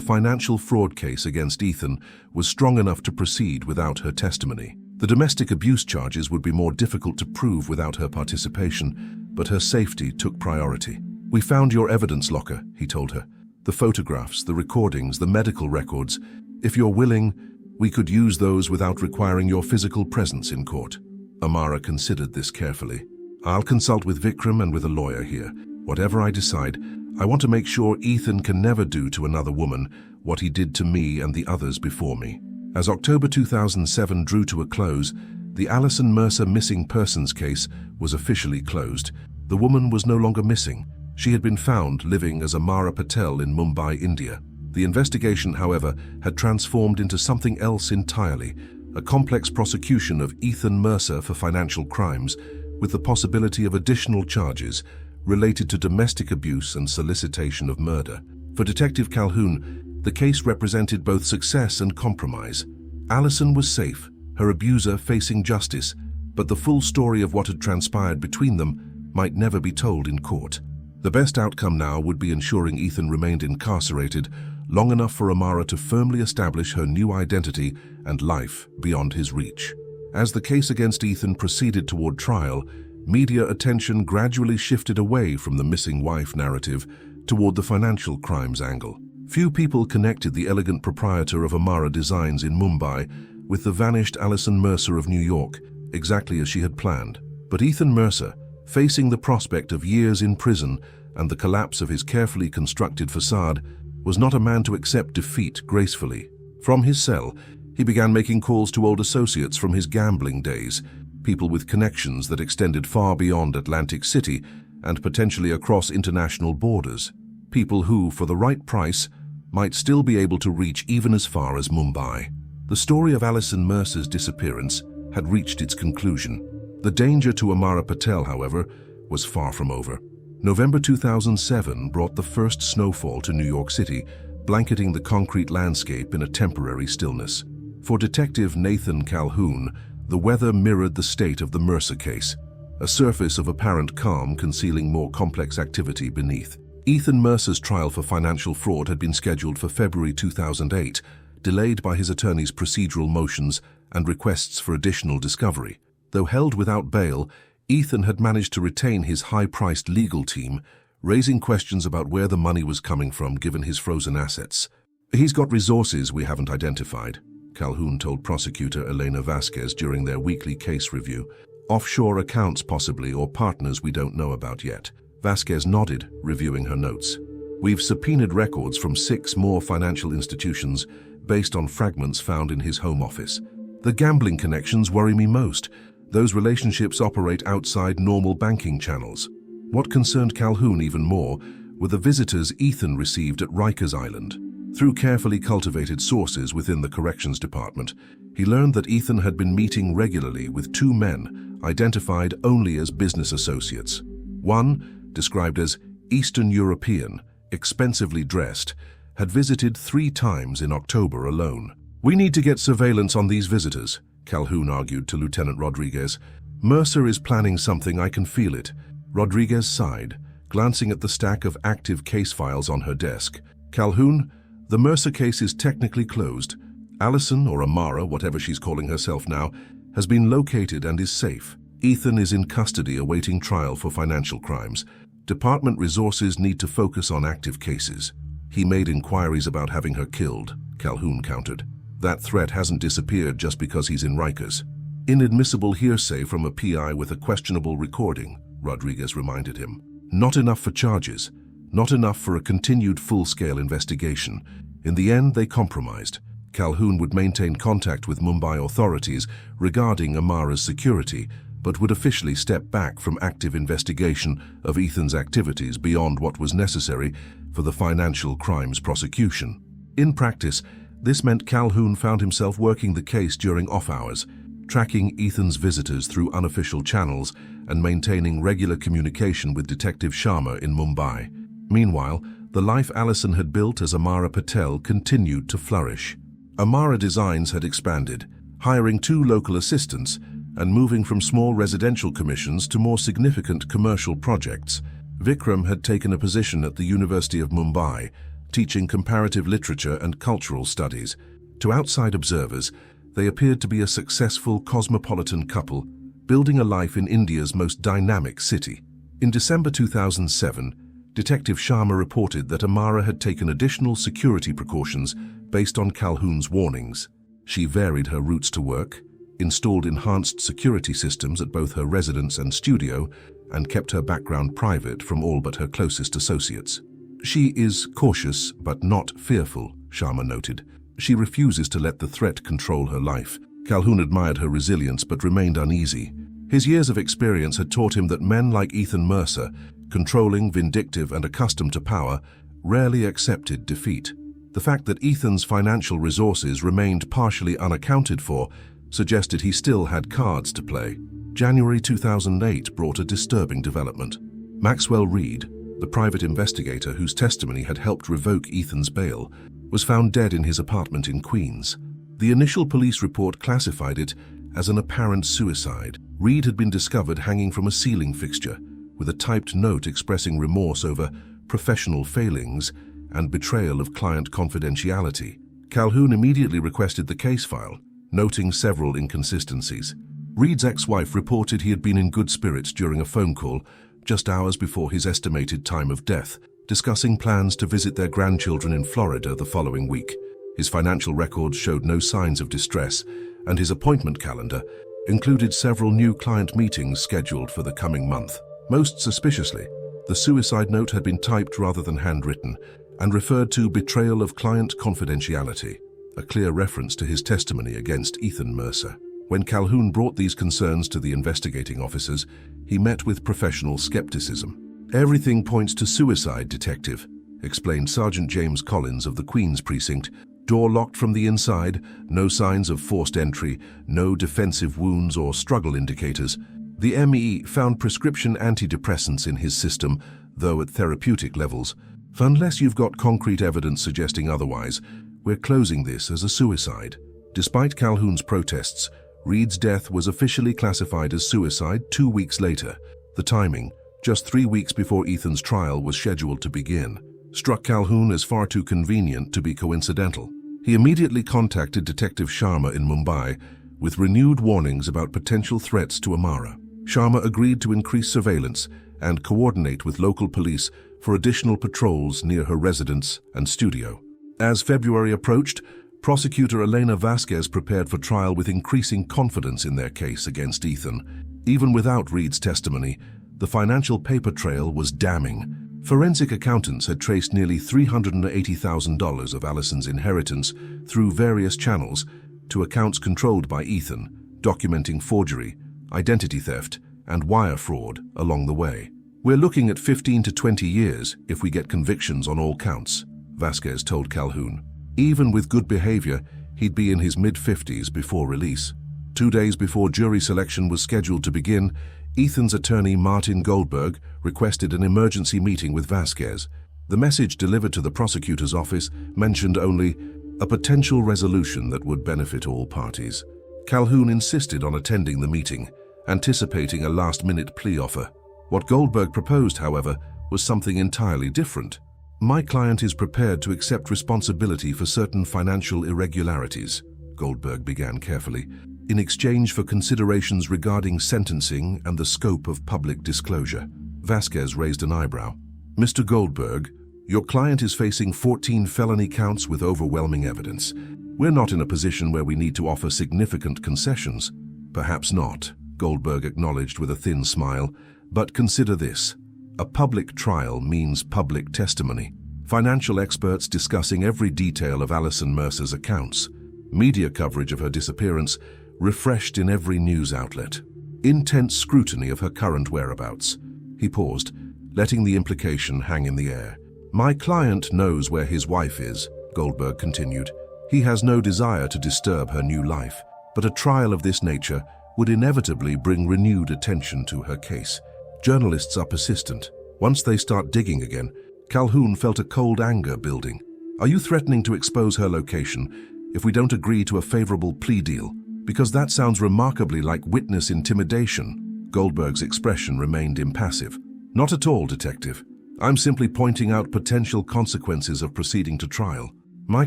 financial fraud case against Ethan was strong enough to proceed without her testimony. The domestic abuse charges would be more difficult to prove without her participation, but her safety took priority. "We found your evidence locker," he told her. "The photographs, the recordings, the medical records. If you're willing, we could use those without requiring your physical presence in court." Amara considered this carefully. "I'll consult with Vikram and with a lawyer here. Whatever I decide, I want to make sure Ethan can never do to another woman what he did to me and the others before me." As October 2007 drew to a close, the Allison Mercer missing persons case was officially closed. The woman was no longer missing. She had been found living as Amara Patel in Mumbai, India. The investigation, however, had transformed into something else entirely, a complex prosecution of Ethan Mercer for financial crimes, with the possibility of additional charges related to domestic abuse and solicitation of murder. For Detective Calhoun, the case represented both success and compromise. Allison was safe, her abuser facing justice, but the full story of what had transpired between them might never be told in court. The best outcome now would be ensuring Ethan remained incarcerated long enough for Amara to firmly establish her new identity and life beyond his reach. As the case against Ethan proceeded toward trial, media attention gradually shifted away from the missing wife narrative toward the financial crimes angle. Few people connected the elegant proprietor of Amara Designs in Mumbai with the vanished Allison Mercer of New York, exactly as she had planned. But Ethan Mercer, facing the prospect of years in prison and the collapse of his carefully constructed facade, was not a man to accept defeat gracefully. From his cell, he began making calls to old associates from his gambling days, people with connections that extended far beyond Atlantic City and potentially across international borders. People who, for the right price, might still be able to reach even as far as Mumbai. The story of Alison Mercer's disappearance had reached its conclusion. The danger to Amara Patel, however, was far from over. November 2007 brought the first snowfall to New York City, blanketing the concrete landscape in a temporary stillness. For Detective Nathan Calhoun, the weather mirrored the state of the Mercer case, a surface of apparent calm concealing more complex activity beneath. Ethan Mercer's trial for financial fraud had been scheduled for February 2008, delayed by his attorney's procedural motions and requests for additional discovery. Though held without bail, Ethan had managed to retain his high-priced legal team, raising questions about where the money was coming from given his frozen assets. "He's got resources we haven't identified," Calhoun told prosecutor Elena Vasquez during their weekly case review. "Offshore accounts possibly, or partners we don't know about yet." Vasquez nodded, reviewing her notes. "We've subpoenaed records from 6 more financial institutions based on fragments found in his home office. The gambling connections worry me most. Those relationships operate outside normal banking channels." What concerned Calhoun even more were the visitors Ethan received at Rikers Island. Through carefully cultivated sources within the corrections department, he learned that Ethan had been meeting regularly with 2 men identified only as business associates. One, described as Eastern European, expensively dressed, had visited 3 times in October alone. "We need to get surveillance on these visitors," Calhoun argued to Lieutenant Rodriguez. "Mercer is planning something, I can feel it." Rodriguez sighed, glancing at the stack of active case files on her desk. "Calhoun, the Mercer case is technically closed. Alison, or Amara, whatever she's calling herself now, has been located and is safe. Ethan is in custody awaiting trial for financial crimes. Department resources need to focus on active cases." "He made inquiries about having her killed," Calhoun countered. "That threat hasn't disappeared just because he's in Rikers." "Inadmissible hearsay from a PI with a questionable recording," Rodriguez reminded him. "Not enough for charges. Not enough for a continued full-scale investigation." In the end, they compromised. Calhoun would maintain contact with Mumbai authorities regarding Amara's security, but would officially step back from active investigation of Ethan's activities beyond what was necessary for the financial crimes prosecution. In practice, this meant Calhoun found himself working the case during off hours, tracking Ethan's visitors through unofficial channels and maintaining regular communication with Detective Sharma in Mumbai. Meanwhile, the life Alison had built as Amara Patel continued to flourish. Amara Designs had expanded, hiring 2 local assistants and moving from small residential commissions to more significant commercial projects. Vikram had taken a position at the University of Mumbai, teaching comparative literature and cultural studies. To outside observers, they appeared to be a successful cosmopolitan couple, building a life in India's most dynamic city. In December 2007, Detective Sharma reported that Amara had taken additional security precautions based on Calhoun's warnings. She varied her routes to work, installed enhanced security systems at both her residence and studio, and kept her background private from all but her closest associates. "She is cautious but not fearful," Sharma noted. "She refuses to let the threat control her life." Calhoun admired her resilience but remained uneasy. His years of experience had taught him that men like Ethan Mercer, controlling, vindictive, and accustomed to power, rarely accepted defeat. The fact that Ethan's financial resources remained partially unaccounted for suggested he still had cards to play. January 2008 brought a disturbing development. Maxwell Reed, the private investigator whose testimony had helped revoke Ethan's bail, was found dead in his apartment in Queens. The initial police report classified it as an apparent suicide. Reed had been discovered hanging from a ceiling fixture, with a typed note expressing remorse over professional failings and betrayal of client confidentiality. Calhoun immediately requested the case file, noting several inconsistencies. Reed's ex-wife reported he had been in good spirits during a phone call just hours before his estimated time of death, discussing plans to visit their grandchildren in Florida the following week. His financial records showed no signs of distress, and his appointment calendar included several new client meetings scheduled for the coming month. Most suspiciously, the suicide note had been typed rather than handwritten and referred to betrayal of client confidentiality, a clear reference to his testimony against Ethan Mercer. When Calhoun brought these concerns to the investigating officers, he met with professional skepticism. "Everything points to suicide, Detective," explained Sergeant James Collins of the Queens Precinct, Door locked from the inside, no signs of forced entry, no defensive wounds or struggle indicators. The ME found prescription antidepressants in his system, though at therapeutic levels. Unless you've got concrete evidence suggesting otherwise, we're closing this as a suicide. Despite Calhoun's protests, Reed's death was officially classified as suicide 2 weeks later. The timing, just 3 weeks before Ethan's trial was scheduled to begin, struck Calhoun as far too convenient to be coincidental. He immediately contacted Detective Sharma in Mumbai with renewed warnings about potential threats to Amara. Sharma agreed to increase surveillance and coordinate with local police for additional patrols near her residence and studio. As February approached, prosecutor Elena Vasquez prepared for trial with increasing confidence in their case against Ethan. Even without Reed's testimony, the financial paper trail was damning. Forensic accountants had traced nearly $380,000 of Allison's inheritance through various channels to accounts controlled by Ethan, documenting forgery, identity theft, and wire fraud along the way. We're looking at 15 to 20 years if we get convictions on all counts, Vasquez told Calhoun. Even with good behavior, he'd be in his mid-50s before release. 2 days before jury selection was scheduled to begin, Ethan's attorney Martin Goldberg requested an emergency meeting with Vasquez. The message delivered to the prosecutor's office mentioned only a potential resolution that would benefit all parties. Calhoun insisted on attending the meeting, anticipating a last-minute plea offer. What Goldberg proposed, however, was something entirely different. "My client is prepared to accept responsibility for certain financial irregularities," Goldberg began carefully, "in exchange for considerations regarding sentencing and the scope of public disclosure." Vasquez raised an eyebrow. "Mr. Goldberg, your client is facing 14 felony counts with overwhelming evidence. We're not in a position where we need to offer significant concessions." "Perhaps not," Goldberg acknowledged with a thin smile, "but consider this. A public trial means public testimony. Financial experts discussing every detail of Allison Mercer's accounts. Media coverage of her disappearance, refreshed in every news outlet. Intense scrutiny of her current whereabouts." He paused, letting the implication hang in the air. "My client knows where his wife is," Goldberg continued. "He has no desire to disturb her new life, but a trial of this nature would inevitably bring renewed attention to her case. Journalists are persistent. Once they start digging again, Calhoun felt a cold anger building. "Are you threatening to expose her location if we don't agree to a favorable plea deal? Because that sounds remarkably like witness intimidation." Goldberg's expression remained impassive. "Not at all, Detective. I'm simply pointing out potential consequences of proceeding to trial. My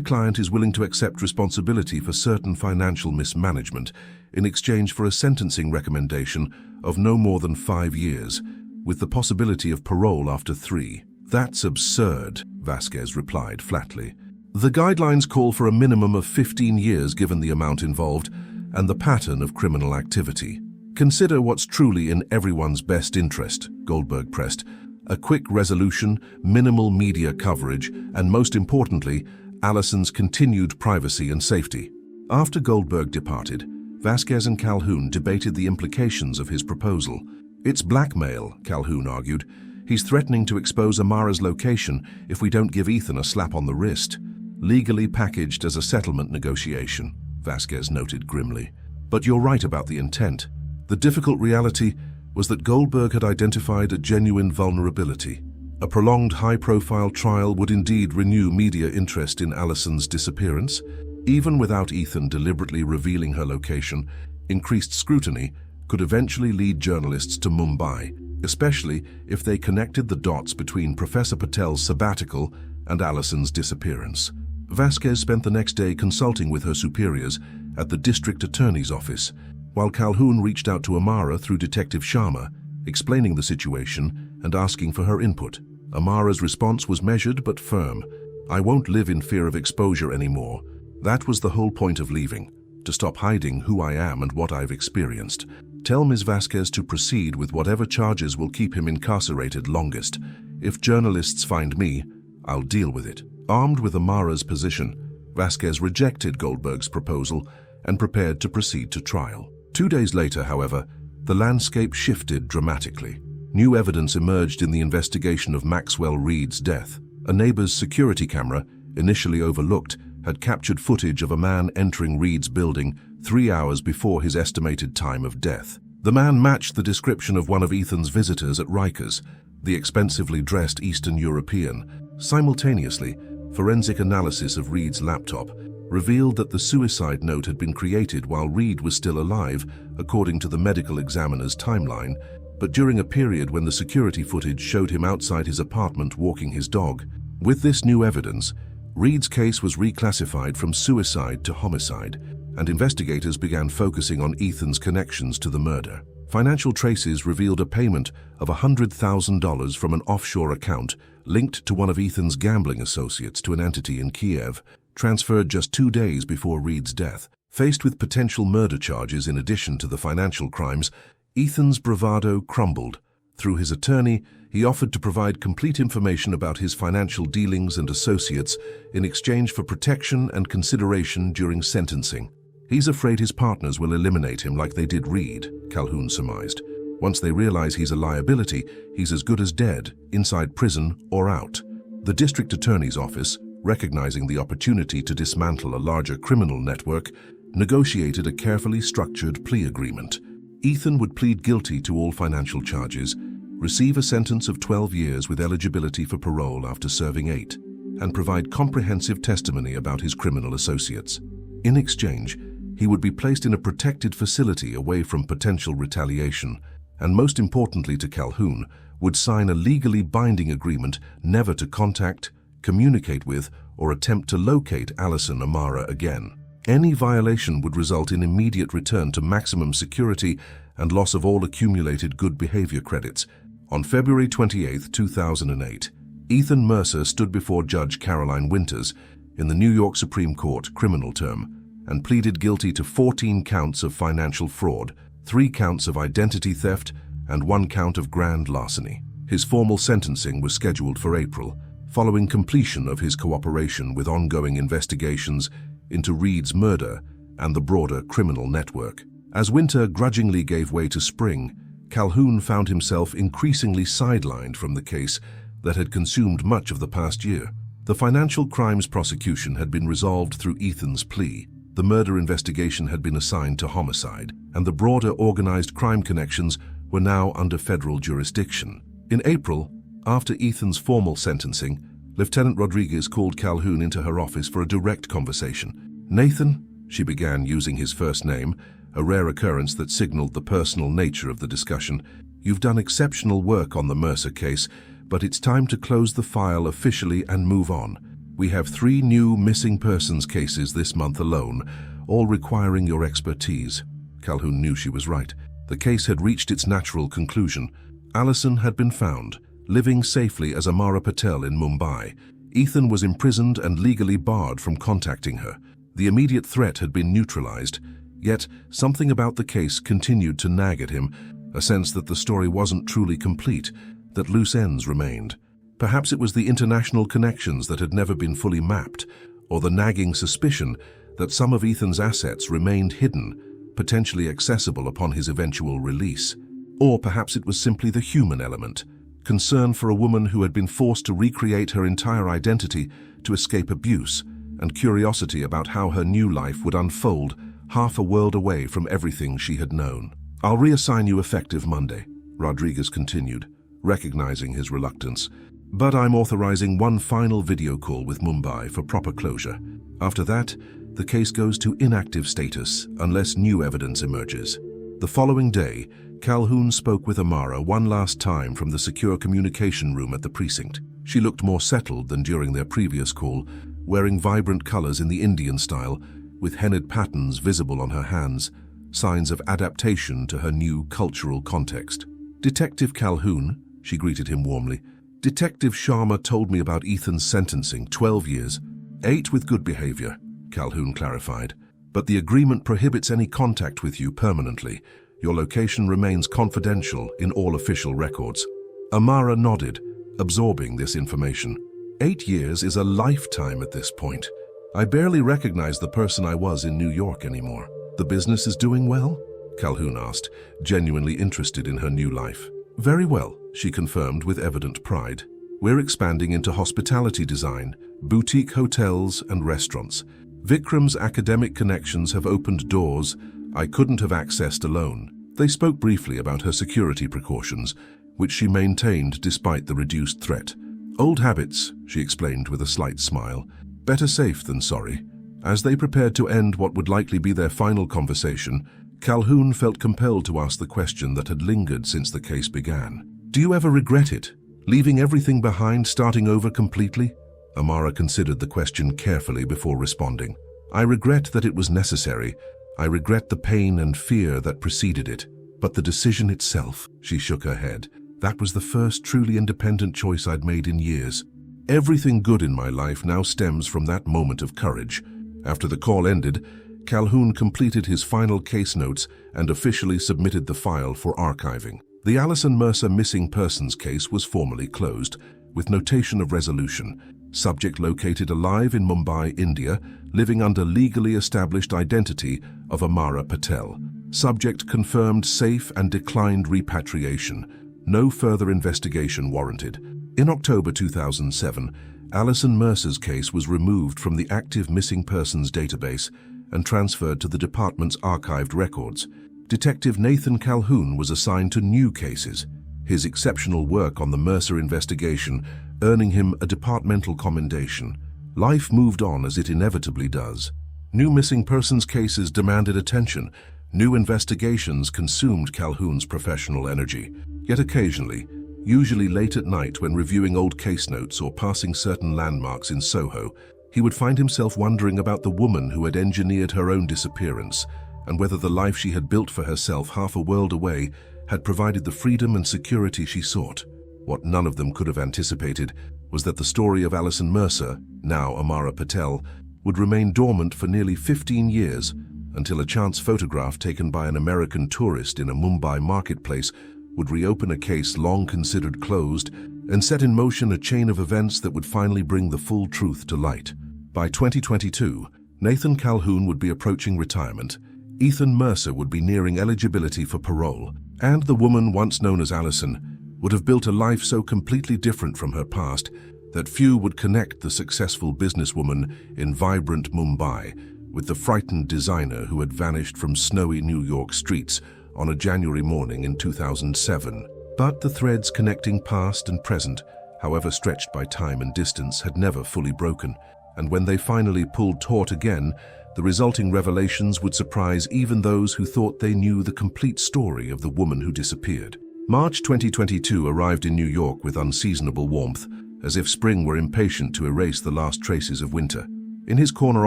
client is willing to accept responsibility for certain financial mismanagement in exchange for a sentencing recommendation of no more than 5 years, with the possibility of parole after 3. "That's absurd," Vasquez replied flatly. "The guidelines call for a minimum of 15 years given the amount involved and the pattern of criminal activity. Consider what's truly in everyone's best interest," Goldberg pressed. "A quick resolution, minimal media coverage, and most importantly, Allison's continued privacy and safety." After Goldberg departed, Vasquez and Calhoun debated the implications of his proposal. "It's blackmail," Calhoun argued. "He's threatening to expose Amara's location if we don't give Ethan a slap on the wrist." "Legally packaged as a settlement negotiation," Vasquez noted grimly. "But you're right about the intent. The difficult reality was that Goldberg had identified a genuine vulnerability. A prolonged high-profile trial would indeed renew media interest in Allison's disappearance. Even without Ethan deliberately revealing her location, increased scrutiny could eventually lead journalists to Mumbai, especially if they connected the dots between Professor Patel's sabbatical and Allison's disappearance. Vasquez spent the next day consulting with her superiors at the district attorney's office, while Calhoun reached out to Amara through Detective Sharma, explaining the situation and asking for her input. Amara's response was measured but firm. "I won't live in fear of exposure anymore. That was the whole point of leaving, to stop hiding who I am and what I've experienced. Tell Ms. Vasquez to proceed with whatever charges will keep him incarcerated longest. If journalists find me, I'll deal with it." Armed with Amara's position, Vasquez rejected Goldberg's proposal and prepared to proceed to trial. 2 days later, however, the landscape shifted dramatically. New evidence emerged in the investigation of Maxwell Reed's death. A neighbor's security camera, initially overlooked, had captured footage of a man entering Reed's building 3 hours before his estimated time of death. The man matched the description of one of Ethan's visitors at Rikers, the expensively dressed Eastern European. Simultaneously, forensic analysis of Reed's laptop revealed that the suicide note had been created while Reed was still alive, according to the medical examiner's timeline, but during a period when the security footage showed him outside his apartment walking his dog. With this new evidence, Reed's case was reclassified from suicide to homicide, and investigators began focusing on Ethan's connections to the murder. Financial traces revealed a payment of $100,000 from an offshore account linked to one of Ethan's gambling associates to an entity in Kiev, transferred just 2 days before Reed's death. Faced with potential murder charges in addition to the financial crimes, Ethan's bravado crumbled. Through his attorney, he offered to provide complete information about his financial dealings and associates in exchange for protection and consideration during sentencing. He's afraid his partners will eliminate him like they did Reed, Calhoun surmised. Once they realize he's a liability, he's as good as dead, inside prison or out. The district attorney's office, recognizing the opportunity to dismantle a larger criminal network, negotiated a carefully structured plea agreement. Ethan would plead guilty to all financial charges, receive a sentence of 12 years with eligibility for parole after serving 8, and provide comprehensive testimony about his criminal associates. In exchange, he would be placed in a protected facility away from potential retaliation, and most importantly to Calhoun, would sign a legally binding agreement never to contact, communicate with, or attempt to locate Alison Amara again. Any violation would result in immediate return to maximum security and loss of all accumulated good behavior credits. On February 28, 2008, Ethan Mercer stood before Judge Caroline Winters in the New York Supreme Court criminal term and pleaded guilty to 14 counts of financial fraud, 3 counts of identity theft, and 1 count of grand larceny. His formal sentencing was scheduled for April, following completion of his cooperation with ongoing investigations into Reed's murder and the broader criminal network. As winter grudgingly gave way to spring, Calhoun found himself increasingly sidelined from the case that had consumed much of the past year. The financial crimes prosecution had been resolved through Ethan's plea, the murder investigation had been assigned to homicide, and the broader organized crime connections were now under federal jurisdiction. In April, after Ethan's formal sentencing, Lieutenant Rodriguez called Calhoun into her office for a direct conversation. "Nathan," she began using his first name, a rare occurrence that signaled the personal nature of the discussion, "you've done exceptional work on the Mercer case, but it's time to close the file officially and move on. We have 3 new missing persons cases this month alone, all requiring your expertise." Calhoun knew she was right. The case had reached its natural conclusion. Alison had been found, living safely as Amara Patel in Mumbai. Ethan was imprisoned and legally barred from contacting her. The immediate threat had been neutralized, yet something about the case continued to nag at him, a sense that the story wasn't truly complete, that loose ends remained. Perhaps it was the international connections that had never been fully mapped, or the nagging suspicion that some of Ethan's assets remained hidden, potentially accessible upon his eventual release. Or perhaps it was simply the human element, concern for a woman who had been forced to recreate her entire identity to escape abuse, and curiosity about how her new life would unfold half a world away from everything she had known. "I'll reassign you effective Monday," Rodriguez continued, recognizing his reluctance. "But I'm authorizing one final video call with Mumbai for proper closure. After that, the case goes to inactive status unless new evidence emerges." The following day, Calhoun spoke with Amara one last time from the secure communication room at the precinct. She looked more settled than during their previous call, wearing vibrant colors in the Indian style, with hennaed patterns visible on her hands, signs of adaptation to her new cultural context. "Detective Calhoun," she greeted him warmly. "Detective Sharma told me about Ethan's sentencing, 12 years. 8 with good behavior," Calhoun clarified. "But the agreement prohibits any contact with you permanently. Your location remains confidential in all official records." Amara nodded, absorbing this information. 8 years is a lifetime at this point. I barely recognize the person I was in New York anymore. "The business is doing well?" Calhoun asked, genuinely interested in her new life. "Very well," she confirmed with evident pride. We're expanding into hospitality design, boutique hotels and restaurants. Vikram's academic connections have opened doors I couldn't have accessed alone." They spoke briefly about her security precautions, which she maintained despite the reduced threat. "Old habits," she explained with a slight smile. "Better safe than sorry." As they prepared to end what would likely be their final conversation, Calhoun felt compelled to ask the question that had lingered since the case began. "Do you ever regret it? Leaving everything behind, starting over completely?" Amara considered the question carefully before responding. "I regret that it was necessary. I regret the pain and fear that preceded it. But the decision itself," she shook her head, "that was the first truly independent choice I'd made in years. Everything good in my life now stems from that moment of courage." After the call ended, Calhoun completed his final case notes and officially submitted the file for archiving. The Alison Mercer missing persons case was formally closed, with notation of resolution. Subject located alive in Mumbai, India, living under legally established identity of Amara Patel. Subject confirmed safe and declined repatriation. No further investigation warranted. In October 2007, Alison Mercer's case was removed from the active missing persons database and transferred to the department's archived records. Detective Nathan Calhoun was assigned to new cases, his exceptional work on the Mercer investigation earning him a departmental commendation. Life moved on as it inevitably does. New missing persons cases demanded attention. New investigations consumed Calhoun's professional energy. Yet occasionally, usually late at night when reviewing old case notes or passing certain landmarks in Soho, he would find himself wondering about the woman who had engineered her own disappearance, and whether the life she had built for herself half a world away had provided the freedom and security she sought. What none of them could have anticipated was that the story of Alison Mercer, now Amara Patel, would remain dormant for nearly 15 years until a chance photograph taken by an American tourist in a Mumbai marketplace would reopen a case long considered closed and set in motion a chain of events that would finally bring the full truth to light. By 2022, Nathan Calhoun would be approaching retirement, Ethan Mercer would be nearing eligibility for parole, and the woman once known as Alison would have built a life so completely different from her past that few would connect the successful businesswoman in vibrant Mumbai with the frightened designer who had vanished from snowy New York streets on a January morning in 2007. But the threads connecting past and present, however stretched by time and distance, had never fully broken, and when they finally pulled taut again, the resulting revelations would surprise even those who thought they knew the complete story of the woman who disappeared. March 2022 arrived in New York with unseasonable warmth, as if spring were impatient to erase the last traces of winter. In his corner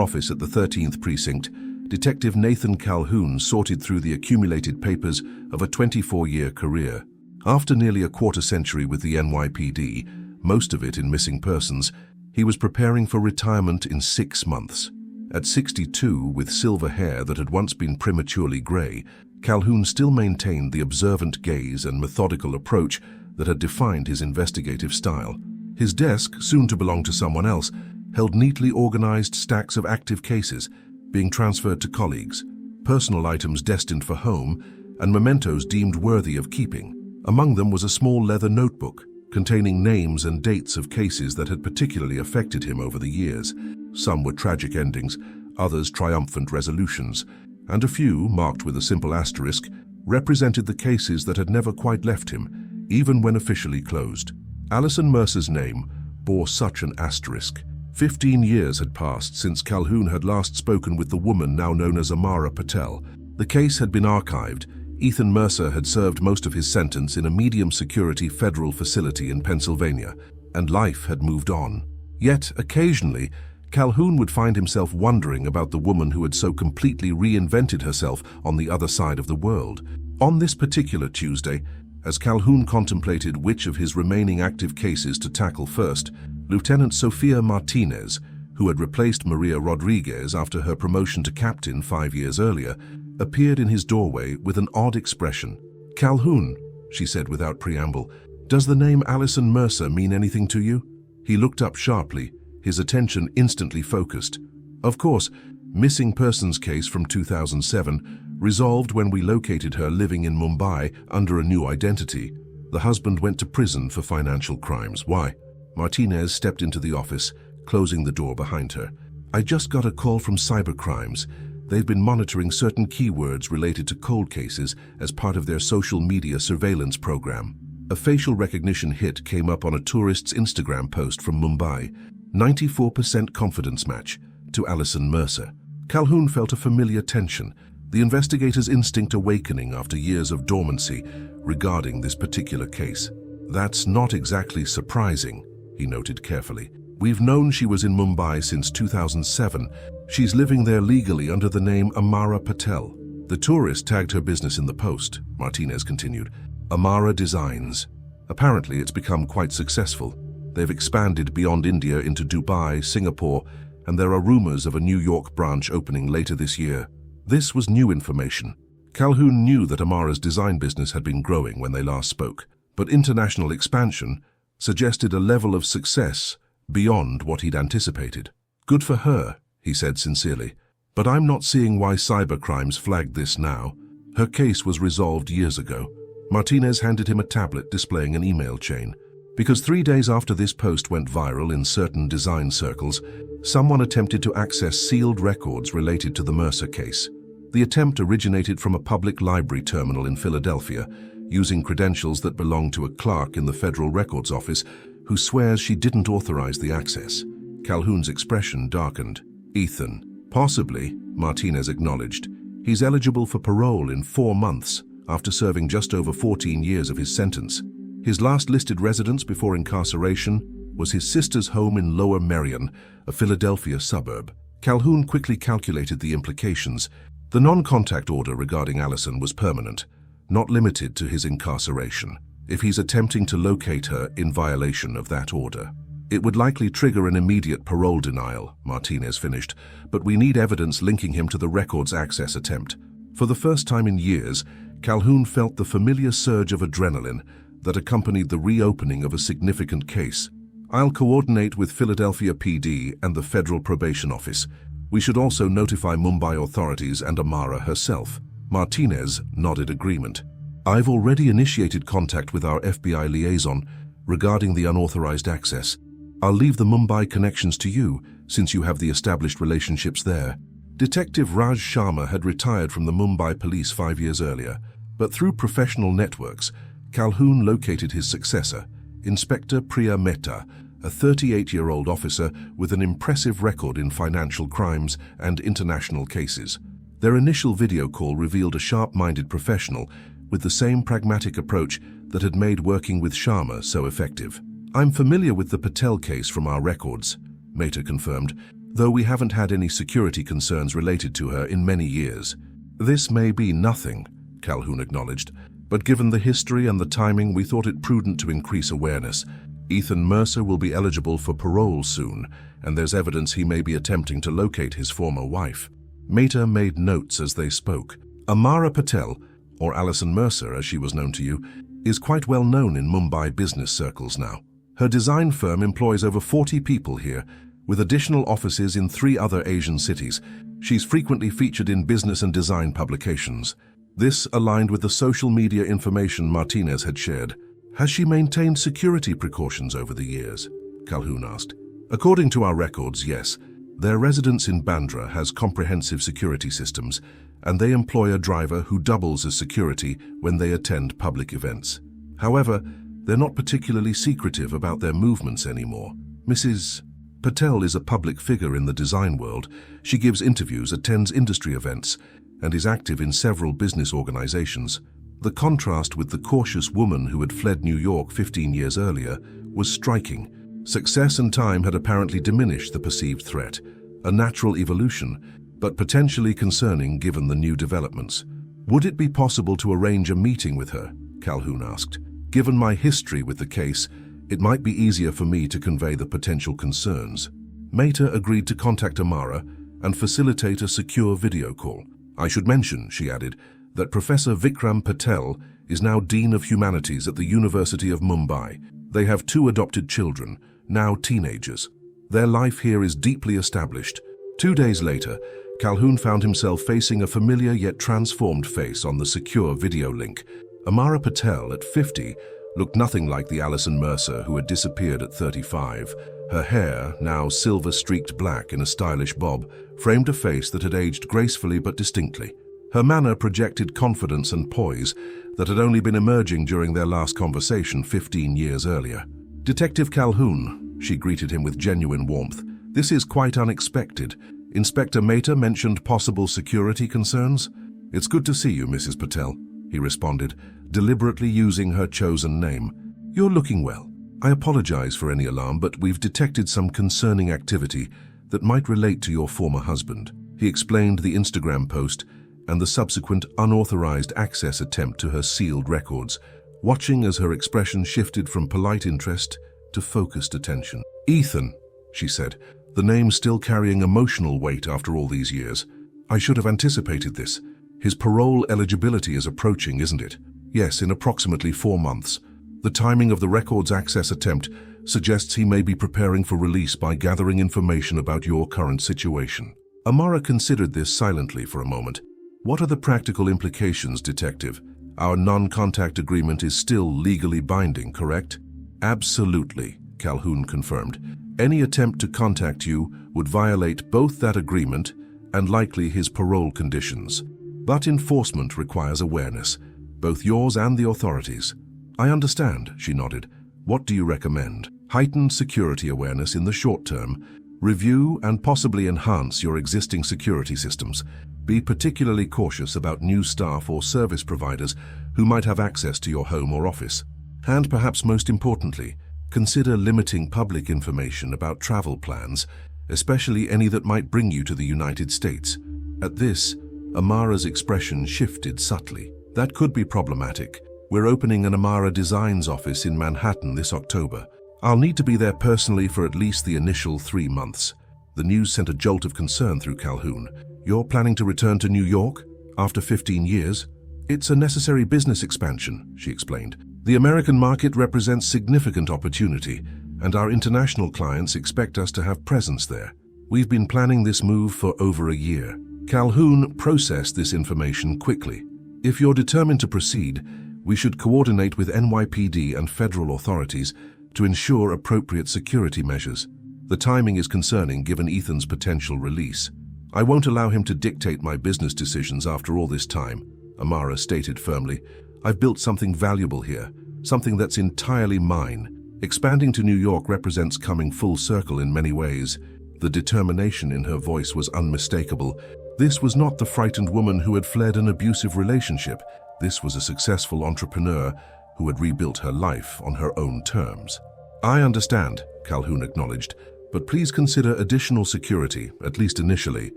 office at the 13th Precinct, Detective Nathan Calhoun sorted through the accumulated papers of a 24-year career. After nearly a quarter-century with the NYPD, most of it in missing persons, he was preparing for retirement in 6 months. At 62, with silver hair that had once been prematurely grey, Calhoun still maintained the observant gaze and methodical approach that had defined his investigative style. His desk, soon to belong to someone else, held neatly organized stacks of active cases, being transferred to colleagues, personal items destined for home, and mementos deemed worthy of keeping. Among them was a small leather notebook containing names and dates of cases that had particularly affected him over the years. Some were tragic endings, others triumphant resolutions, and a few, marked with a simple asterisk, represented the cases that had never quite left him, even when officially closed. Alison Mercer's name bore such an asterisk. 15 years had passed since Calhoun had last spoken with the woman now known as Amara Patel. The case had been archived. Ethan Mercer had served most of his sentence in a medium-security federal facility in Pennsylvania, and life had moved on. Yet, occasionally, Calhoun would find himself wondering about the woman who had so completely reinvented herself on the other side of the world. On this particular Tuesday, as Calhoun contemplated which of his remaining active cases to tackle first, Lieutenant Sofia Martinez, who had replaced Maria Rodriguez after her promotion to captain 5 years earlier, appeared in his doorway with an odd expression. "Calhoun," she said without preamble, "does the name Alison Mercer mean anything to you?" He looked up sharply, his attention instantly focused. "Of course, missing persons case from 2007, resolved when we located her living in Mumbai under a new identity. The husband went to prison for financial crimes. Why?" Martinez stepped into the office, closing the door behind her. "I just got a call from cybercrimes. They've been monitoring certain keywords related to cold cases as part of their social media surveillance program." A facial recognition hit came up on a tourist's Instagram post from Mumbai. 94% confidence match to Alison Mercer. Calhoun felt a familiar tension, the investigator's instinct awakening after years of dormancy regarding this particular case. "That's not exactly surprising," he noted carefully. "We've known she was in Mumbai since 2007. She's living there legally under the name Amara Patel." The tourist tagged her business in the post, Martinez continued. "Amara Designs. Apparently it's become quite successful. They've expanded beyond India into Dubai, Singapore, and there are rumors of a New York branch opening later this year." This was new information. Calhoun knew that Amara's design business had been growing when they last spoke, but international expansion suggested a level of success beyond what he'd anticipated. "Good for her," he said sincerely, "but I'm not seeing why cybercrimes flagged this now. Her case was resolved years ago." Martinez handed him a tablet displaying an email chain. Because 3 days after this post went viral in certain design circles, someone attempted to access sealed records related to the Mercer case. The attempt originated from a public library terminal in Philadelphia, using credentials that belonged to a clerk in the Federal Records Office who swears she didn't authorize the access. Calhoun's expression darkened. "Ethan, possibly," Martinez acknowledged. "He's eligible for parole in 4 months after serving just over 14 years of his sentence. His last listed residence before incarceration was his sister's home in Lower Merion, a Philadelphia suburb." Calhoun quickly calculated the implications. The non-contact order regarding Alison was permanent, not limited to his incarceration. If he's attempting to locate her in violation of that order, it would likely trigger an immediate parole denial, Martinez finished, but we need evidence linking him to the records access attempt. For the first time in years, Calhoun felt the familiar surge of adrenaline that accompanied the reopening of a significant case. "I'll coordinate with Philadelphia PD and the Federal Probation Office. We should also notify Mumbai authorities and Amara herself." Martinez nodded agreement. "I've already initiated contact with our FBI liaison regarding the unauthorized access. I'll leave the Mumbai connections to you, since you have the established relationships there." Detective Raj Sharma had retired from the Mumbai police 5 years earlier, but through professional networks, Calhoun located his successor, Inspector Priya Mehta, a 38-year-old officer with an impressive record in financial crimes and international cases. Their initial video call revealed a sharp-minded professional with the same pragmatic approach that had made working with Sharma so effective. "I'm familiar with the Patel case from our records," Mehta confirmed, "though we haven't had any security concerns related to her in many years." "This may be nothing," Calhoun acknowledged, "but given the history and the timing, we thought it prudent to increase awareness. Ethan Mercer will be eligible for parole soon, and there's evidence he may be attempting to locate his former wife." Mehta made notes as they spoke. "Amara Patel, or Alison Mercer as she was known to you, is quite well known in Mumbai business circles now. Her design firm employs over 40 people here, with additional offices in 3 other Asian cities. She's frequently featured in business and design publications." This aligned with the social media information Martinez had shared. "Has she maintained security precautions over the years?" Calhoun asked. "According to our records, yes. Their residence in Bandra has comprehensive security systems, and they employ a driver who doubles as security when they attend public events. However, they're not particularly secretive about their movements anymore. Mrs. Patel is a public figure in the design world. She gives interviews, attends industry events, and is active in several business organizations. The contrast with the cautious woman who had fled New York 15 years earlier was striking. Success and time had apparently diminished the perceived threat, a natural evolution, but potentially concerning given the new developments. "Would it be possible to arrange a meeting with her?" Calhoun asked. "Given my history with the case, it might be easier for me to convey the potential concerns." Mehta agreed to contact Amara and facilitate a secure video call. "I should mention," she added, "that Professor Vikram Patel is now Dean of Humanities at the University of Mumbai. They have 2 adopted children, now teenagers. Their life here is deeply established." 2 days later, Calhoun found himself facing a familiar yet transformed face on the secure video link. Amara Patel, at 50, looked nothing like the Alison Mercer who had disappeared at 35. Her hair, now silver-streaked black in a stylish bob, framed a face that had aged gracefully but distinctly. Her manner projected confidence and poise that had only been emerging during their last conversation 15 years earlier. "Detective Calhoun," she greeted him with genuine warmth. "This is quite unexpected. Inspector Mehta mentioned possible security concerns." "It's good to see you, Mrs. Patel," he responded, deliberately using her chosen name. "You're looking well. I apologize for any alarm, but we've detected some concerning activity that might relate to your former husband." He explained the Instagram post and the subsequent unauthorized access attempt to her sealed records, watching as her expression shifted from polite interest to focused attention. "Ethan," she said, the name still carrying emotional weight after all these years. "I should have anticipated this. His parole eligibility is approaching, isn't it?" "Yes, in approximately 4 months. The timing of the records access attempt suggests he may be preparing for release by gathering information about your current situation." Amara considered this silently for a moment. "What are the practical implications, Detective? Our non-contact agreement is still legally binding, correct?" "Absolutely," Calhoun confirmed. "Any attempt to contact you would violate both that agreement and likely his parole conditions. But enforcement requires awareness, both yours and the authorities." "I understand," she nodded. "What do you recommend?" "Heightened security awareness in the short term. Review and possibly enhance your existing security systems. Be particularly cautious about new staff or service providers who might have access to your home or office. And perhaps most importantly, consider limiting public information about travel plans, especially any that might bring you to the United States." At this, Amara's expression shifted subtly. "That could be problematic. We're opening an Amara Designs office in Manhattan this October. I'll need to be there personally for at least the initial 3 months." The news sent a jolt of concern through Calhoun. "You're planning to return to New York after 15 years? "It's a necessary business expansion," she explained. "The American market represents significant opportunity, and our international clients expect us to have presence there. We've been planning this move for over a year." Calhoun processed this information quickly. "If you're determined to proceed, we should coordinate with NYPD and federal authorities to ensure appropriate security measures. The timing is concerning given Ethan's potential release. I won't allow him to dictate my business decisions after all this time," Amara stated firmly. "I've built something valuable here, something that's entirely mine. Expanding to New York represents coming full circle in many ways." The determination in her voice was unmistakable. This was not the frightened woman who had fled an abusive relationship. This was a successful entrepreneur who had rebuilt her life on her own terms. "I understand," Calhoun acknowledged, "but please consider additional security, at least initially.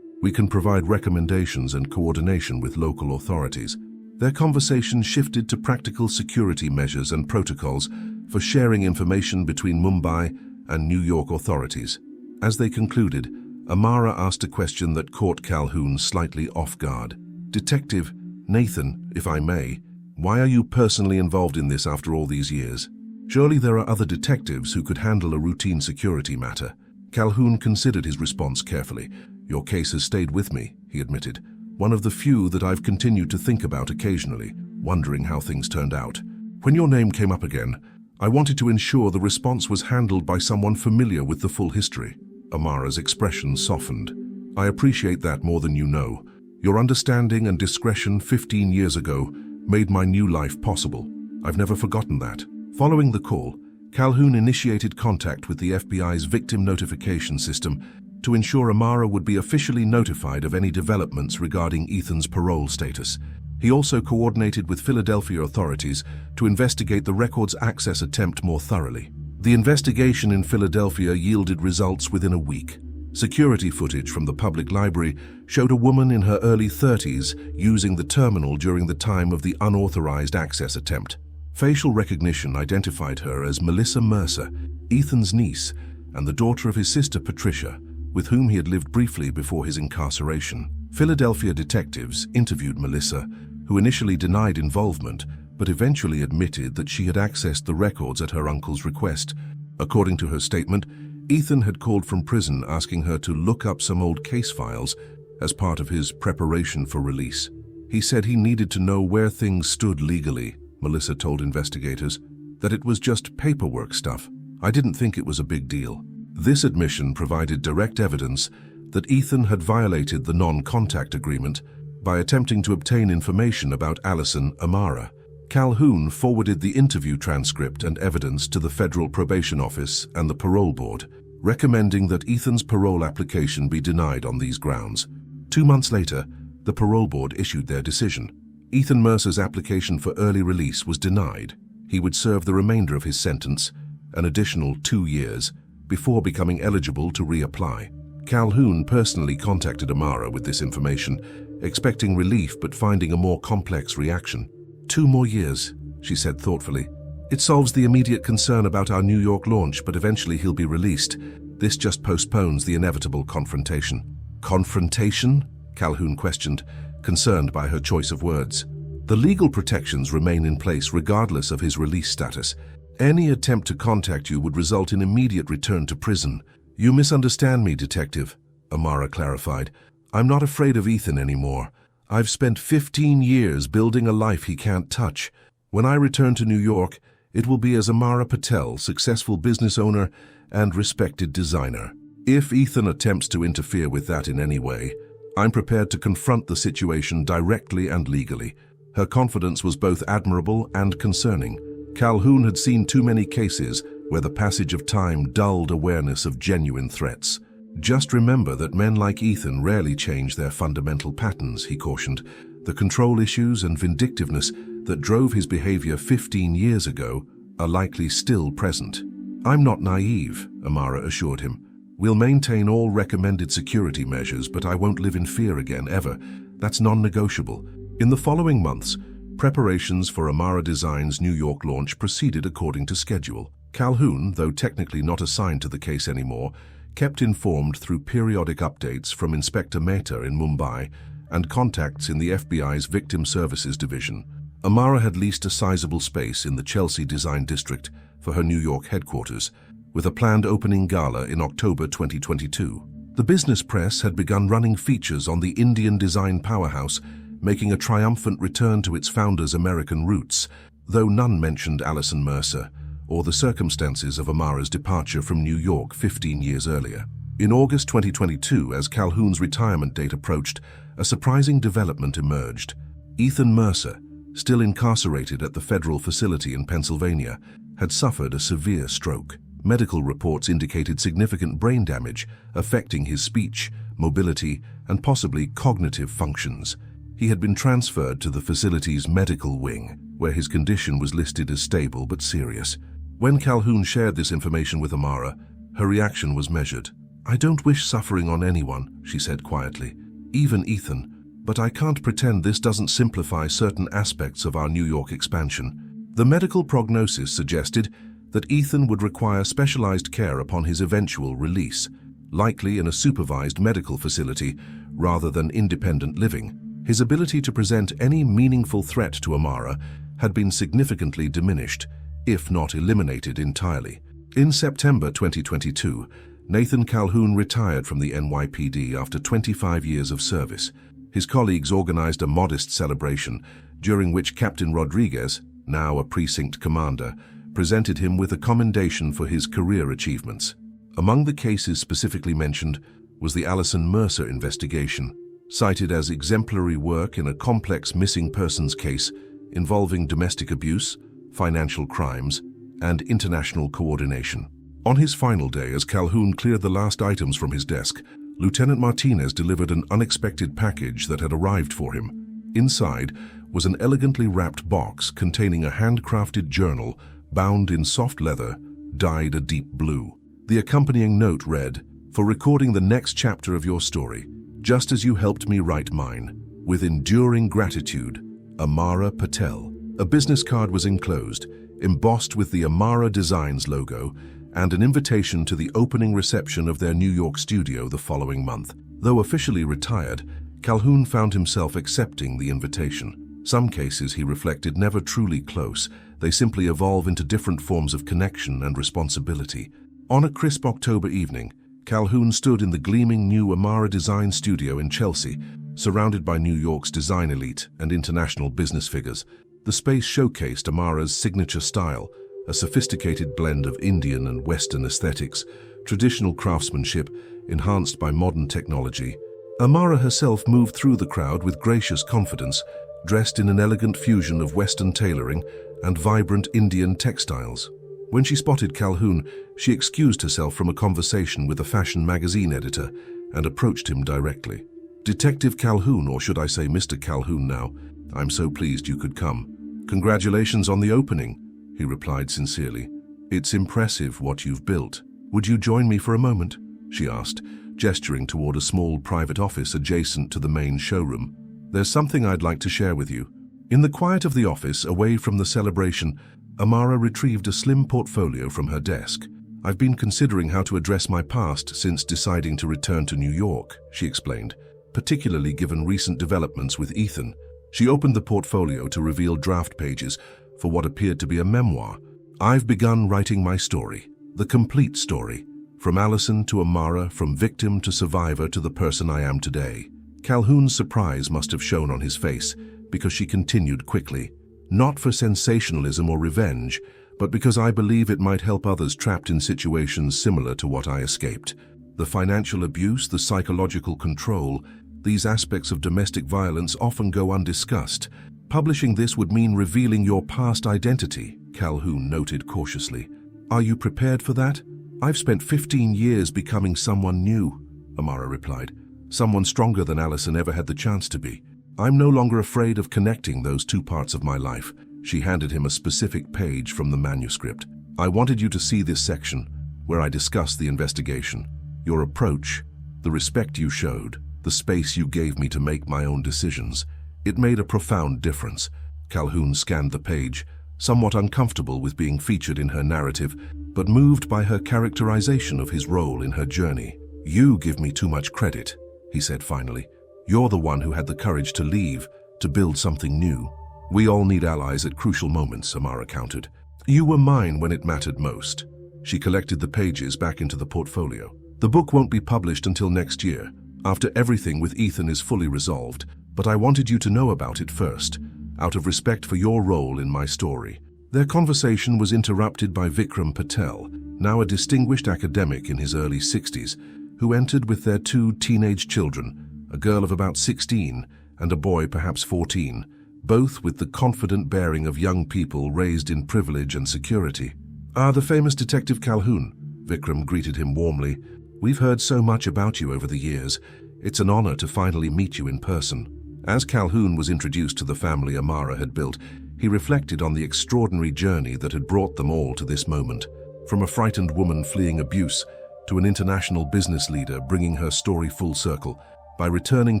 We can provide recommendations and coordination with local authorities." Their conversation shifted to practical security measures and protocols for sharing information between Mumbai and New York authorities. As they concluded, Amara asked a question that caught Calhoun slightly off guard. "Detective Nathan, if I may, why are you personally involved in this after all these years? Surely there are other detectives who could handle a routine security matter." Calhoun considered his response carefully. "Your case has stayed with me," he admitted. "One of the few that I've continued to think about occasionally, wondering how things turned out. When your name came up again, I wanted to ensure the response was handled by someone familiar with the full history." Amara's expression softened. "I appreciate that more than you know. Your understanding and discretion 15 years ago made my new life possible. I've never forgotten that." Following the call, Calhoun initiated contact with the FBI's victim notification system to ensure Amara would be officially notified of any developments regarding Ethan's parole status. He also coordinated with Philadelphia authorities to investigate the records access attempt more thoroughly. The investigation in Philadelphia yielded results within a week. Security footage from the public library showed a woman in her early 30s using the terminal during the time of the unauthorized access attempt. Facial recognition identified her as Melissa Mercer, Ethan's niece, and the daughter of his sister Patricia, with whom he had lived briefly before his incarceration. Philadelphia detectives interviewed Melissa, who initially denied involvement, but eventually admitted that she had accessed the records at her uncle's request. According to her statement, Ethan had called from prison asking her to look up some old case files as part of his preparation for release. He said he needed to know where things stood legally, Melissa told investigators. that it was just paperwork stuff. I didn't think it was a big deal. This admission provided direct evidence that Ethan had violated the non-contact agreement by attempting to obtain information about Alison Amara. Calhoun forwarded the interview transcript and evidence to the Federal Probation Office and the Parole Board, recommending that Ethan's parole application be denied on these grounds. 2 months later, the Parole Board issued their decision. Ethan Mercer's application for early release was denied. He would serve the remainder of his sentence, an additional 2 years, before becoming eligible to reapply. Calhoun personally contacted Amara with this information, expecting relief but finding a more complex reaction. 2 more years, she said thoughtfully. It solves the immediate concern about our New York launch, but eventually he'll be released. This just postpones the inevitable confrontation. Confrontation? Calhoun questioned, concerned by her choice of words. The legal protections remain in place regardless of his release status. Any attempt to contact you would result in immediate return to prison. You misunderstand me, Detective, Amara clarified. I'm not afraid of Ethan anymore. I've spent 15 years building a life he can't touch. When I return to New York, it will be as Amara Patel, successful business owner and respected designer. If Ethan attempts to interfere with that in any way, I'm prepared to confront the situation directly and legally. Her confidence was both admirable and concerning. Calhoun had seen too many cases where the passage of time dulled awareness of genuine threats. Just remember that men like Ethan rarely change their fundamental patterns, he cautioned. The control issues and vindictiveness that drove his behavior 15 years ago are likely still present. I'm not naive, Amara assured him. We'll maintain all recommended security measures, but I won't live in fear again, ever. That's non-negotiable. In the following months, preparations for Amara Design's New York launch proceeded according to schedule. Calhoun, though technically not assigned to the case anymore, kept informed through periodic updates from Inspector Mehta in Mumbai and contacts in the FBI's Victim Services Division. Amara had leased a sizable space in the Chelsea Design District for her New York headquarters, with a planned opening gala in October 2022. The business press had begun running features on the Indian design powerhouse, making a triumphant return to its founder's American roots, though none mentioned Alison Mercer or the circumstances of Amara's departure from New York 15 years earlier. In August 2022, as Calhoun's retirement date approached, a surprising development emerged. Ethan Mercer, still incarcerated at the federal facility in Pennsylvania, had suffered a severe stroke. Medical reports indicated significant brain damage affecting his speech, mobility, and possibly cognitive functions. He had been transferred to the facility's medical wing, where his condition was listed as stable but serious. When Calhoun shared this information with Amara, her reaction was measured. I don't wish suffering on anyone, she said quietly, even Ethan, but I can't pretend this doesn't simplify certain aspects of our New York expansion. The medical prognosis suggested that Ethan would require specialized care upon his eventual release, likely in a supervised medical facility rather than independent living. His ability to present any meaningful threat to Amara had been significantly diminished, if not eliminated entirely. In September 2022, Nathan Calhoun retired from the NYPD after 25 years of service. His colleagues organized a modest celebration, during which Captain Rodriguez, now a precinct commander, presented him with a commendation for his career achievements. Among the cases specifically mentioned was the Alison Mercer investigation, cited as exemplary work in a complex missing persons case involving domestic abuse, financial crimes, and international coordination. On his final day, as Calhoun cleared the last items from his desk, Lieutenant Martinez delivered an unexpected package that had arrived for him. Inside was an elegantly wrapped box containing a handcrafted journal bound in soft leather, dyed a deep blue. The accompanying note read, "For recording the next chapter of your story, just as you helped me write mine. With enduring gratitude, Amara Patel." A business card was enclosed, embossed with the Amara Designs logo, and an invitation to the opening reception of their New York studio the following month. Though officially retired, Calhoun found himself accepting the invitation. Some cases, he reflected, never truly close. They simply evolve into different forms of connection and responsibility. On a crisp October evening, Calhoun stood in the gleaming new Amara Design studio in Chelsea, surrounded by New York's design elite and international business figures. The space showcased Amara's signature style, a sophisticated blend of Indian and Western aesthetics, traditional craftsmanship enhanced by modern technology. Amara herself moved through the crowd with gracious confidence, dressed in an elegant fusion of Western tailoring and vibrant Indian textiles. When she spotted Calhoun, she excused herself from a conversation with a fashion magazine editor and approached him directly. "Detective Calhoun, or should I say Mr. Calhoun now, I'm so pleased you could come. Congratulations on the opening," he replied sincerely. "It's impressive what you've built. Would you join me for a moment?" she asked, gesturing toward a small private office adjacent to the main showroom. "There's something I'd like to share with you." In the quiet of the office, away from the celebration, Amara retrieved a slim portfolio from her desk. "I've been considering how to address my past since deciding to return to New York," she explained, particularly given recent developments with Ethan. She opened the portfolio to reveal draft pages for what appeared to be a memoir. "I've begun writing my story, the complete story, from Allison to Amara, from victim to survivor to the person I am today." Calhoun's surprise must have shown on his face, because she continued quickly. "Not for sensationalism or revenge, but because I believe it might help others trapped in situations similar to what I escaped. The financial abuse, the psychological control, these aspects of domestic violence often go undiscussed. Publishing this would mean revealing your past identity," Calhoun noted cautiously. "Are you prepared for that?" "I've spent 15 years becoming someone new," Amara replied. "Someone stronger than Allison ever had the chance to be. I'm no longer afraid of connecting those two parts of my life." She handed him a specific page from the manuscript. "I wanted you to see this section, where I discuss the investigation. Your approach, the respect you showed, the space you gave me to make my own decisions. It made a profound difference." Calhoun scanned the page, somewhat uncomfortable with being featured in her narrative, but moved by her characterization of his role in her journey. "You give me too much credit," he said finally. "You're the one who had the courage to leave, to build something new." "We all need allies at crucial moments," Amara countered. "You were mine when it mattered most." She collected the pages back into the portfolio. "The book won't be published until next year, after everything with Ethan is fully resolved, but I wanted you to know about it first, out of respect for your role in my story." Their conversation was interrupted by Vikram Patel, now a distinguished academic in his early 60s, who entered with their two teenage children, a girl of about 16 and a boy perhaps 14, both with the confident bearing of young people raised in privilege and security. "Ah, the famous Detective Calhoun," Vikram greeted him warmly. "We've heard so much about you over the years. It's an honor to finally meet you in person." As Calhoun was introduced to the family Amara had built, he reflected on the extraordinary journey that had brought them all to this moment. From a frightened woman fleeing abuse to an international business leader bringing her story full circle by returning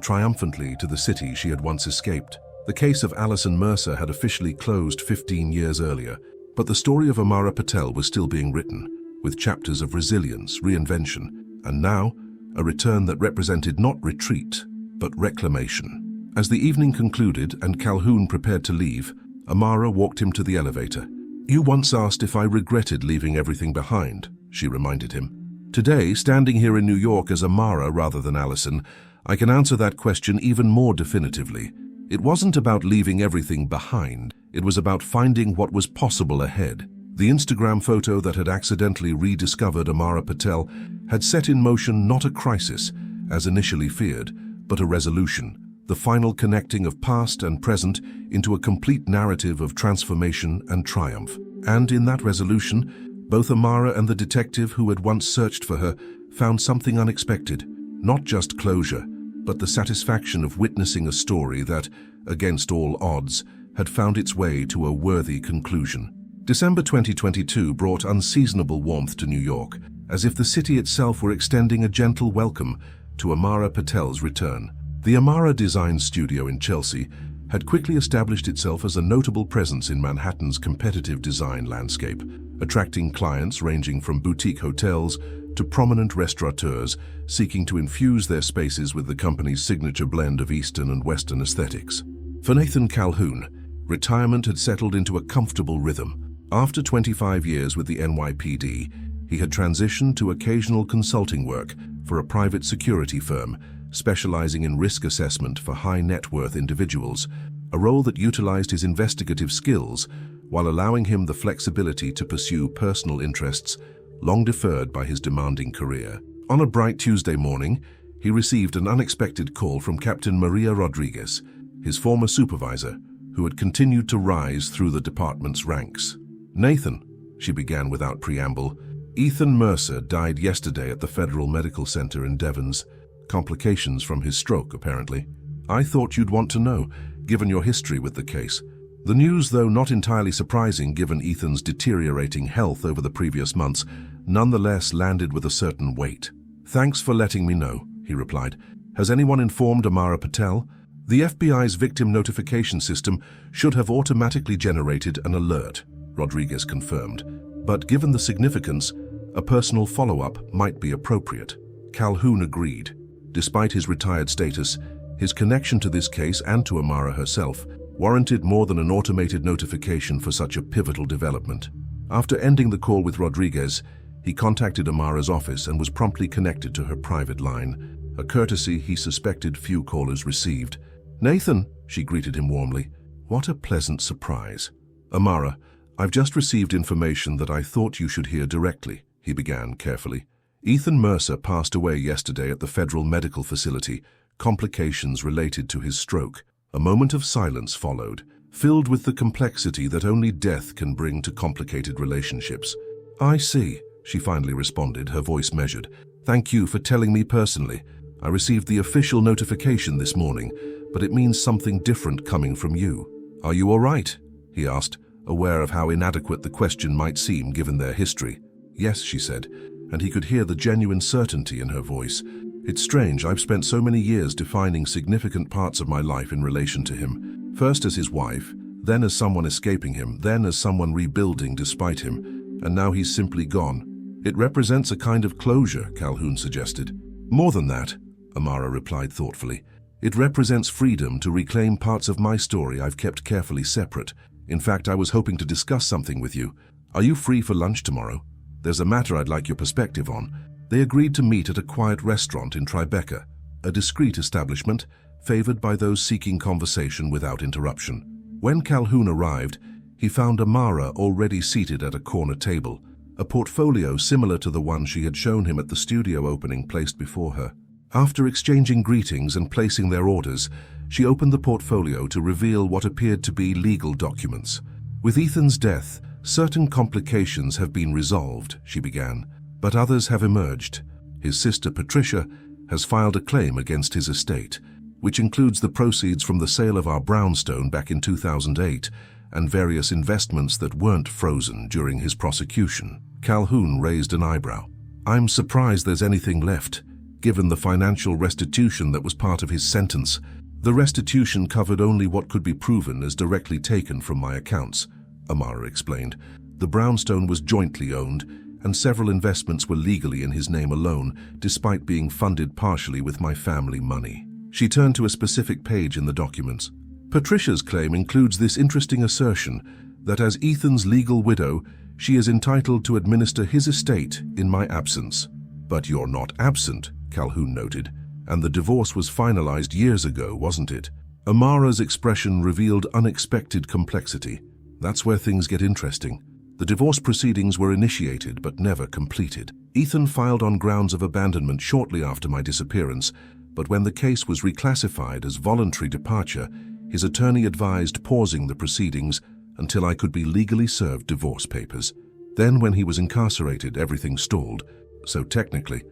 triumphantly to the city she had once escaped. The case of Allison Mercer had officially closed 15 years earlier, but the story of Amara Patel was still being written, with chapters of resilience, reinvention, and now, a return that represented not retreat, but reclamation. As the evening concluded and Calhoun prepared to leave, Amara walked him to the elevator. "You once asked if I regretted leaving everything behind," she reminded him. "Today, standing here in New York as Amara rather than Allison, I can answer that question even more definitively. It wasn't about leaving everything behind. It was about finding what was possible ahead." The Instagram photo that had accidentally rediscovered Amara Patel had set in motion not a crisis, as initially feared, but a resolution, the final connecting of past and present into a complete narrative of transformation and triumph. And in that resolution, both Amara and the detective who had once searched for her found something unexpected, not just closure, but the satisfaction of witnessing a story that, against all odds, had found its way to a worthy conclusion. December 2022 brought unseasonable warmth to New York, as if the city itself were extending a gentle welcome to Amara Patel's return. The Amara Design Studio in Chelsea had quickly established itself as a notable presence in Manhattan's competitive design landscape, attracting clients ranging from boutique hotels to prominent restaurateurs seeking to infuse their spaces with the company's signature blend of Eastern and Western aesthetics. For Nathan Calhoun, retirement had settled into a comfortable rhythm. After 25 years with the NYPD, he had transitioned to occasional consulting work for a private security firm specializing in risk assessment for high-net-worth individuals. a role that utilized his investigative skills while allowing him the flexibility to pursue personal interests long deferred by his demanding career. On a bright Tuesday morning, he received an unexpected call from Captain Maria Rodriguez, his former supervisor, who had continued to rise through the department's ranks. "Nathan," she began without preamble, "Ethan Mercer died yesterday at the Federal Medical Center in Devens. Complications from his stroke, apparently. I thought you'd want to know, given your history with the case." The news, though not entirely surprising given Ethan's deteriorating health over the previous months, nonetheless landed with a certain weight. "Thanks for letting me know," he replied. "Has anyone informed Amara Patel? The FBI's victim notification system should have automatically generated an alert," Rodriguez confirmed. "But given the significance, a personal follow-up might be appropriate." Calhoun agreed. Despite his retired status, his connection to this case and to Amara herself warranted more than an automated notification for such a pivotal development. After ending the call with Rodriguez, he contacted Amara's office and was promptly connected to her private line, a courtesy he suspected few callers received. "Nathan," she greeted him warmly. "What a pleasant surprise." "Amara, I've just received information that I thought you should hear directly," he began carefully. "Ethan Mercer passed away yesterday at the Federal Medical Facility, complications related to his stroke." A moment of silence followed, filled with the complexity that only death can bring to complicated relationships. "I see," she finally responded, her voice measured. "Thank you for telling me personally. I received the official notification this morning, but it means something different coming from you." "Are you all right?" he asked, aware of how inadequate the question might seem given their history. "Yes," she said, and he could hear the genuine certainty in her voice. "It's strange, I've spent so many years defining significant parts of my life in relation to him. First as his wife, then as someone escaping him, then as someone rebuilding despite him, and now he's simply gone. It represents a kind of closure," Calhoun suggested. "More than that," Amara replied thoughtfully. "It represents freedom to reclaim parts of my story I've kept carefully separate. In fact, I was hoping to discuss something with you. Are you free for lunch tomorrow? There's a matter I'd like your perspective on." They agreed to meet at a quiet restaurant in Tribeca, a discreet establishment favored by those seeking conversation without interruption. When Calhoun arrived, he found Amara already seated at a corner table, a portfolio similar to the one she had shown him at the studio opening placed before her. After exchanging greetings and placing their orders, she opened the portfolio to reveal what appeared to be legal documents. "With Ethan's death, certain complications have been resolved," she began, "but others have emerged. His sister Patricia has filed a claim against his estate, which includes the proceeds from the sale of our brownstone back in 2008 and various investments that weren't frozen during his prosecution." Calhoun raised an eyebrow. "I'm surprised there's anything left, given the financial restitution that was part of his sentence. The restitution covered only what could be proven as directly taken from my accounts," Amara explained. "The brownstone was jointly owned, and several investments were legally in his name alone, despite being funded partially with my family money." She turned to a specific page in the documents. "Patricia's claim includes this interesting assertion that as Ethan's legal widow, she is entitled to administer his estate in my absence." "But you're not absent," Calhoun noted, "and the divorce was finalized years ago, wasn't it?" Amara's expression revealed unexpected complexity. "That's where things get interesting. The divorce proceedings were initiated but never completed. Ethan filed on grounds of abandonment shortly after my disappearance, but when the case was reclassified as voluntary departure, his attorney advised pausing the proceedings until I could be legally served divorce papers. Then when he was incarcerated, everything stalled. So technically,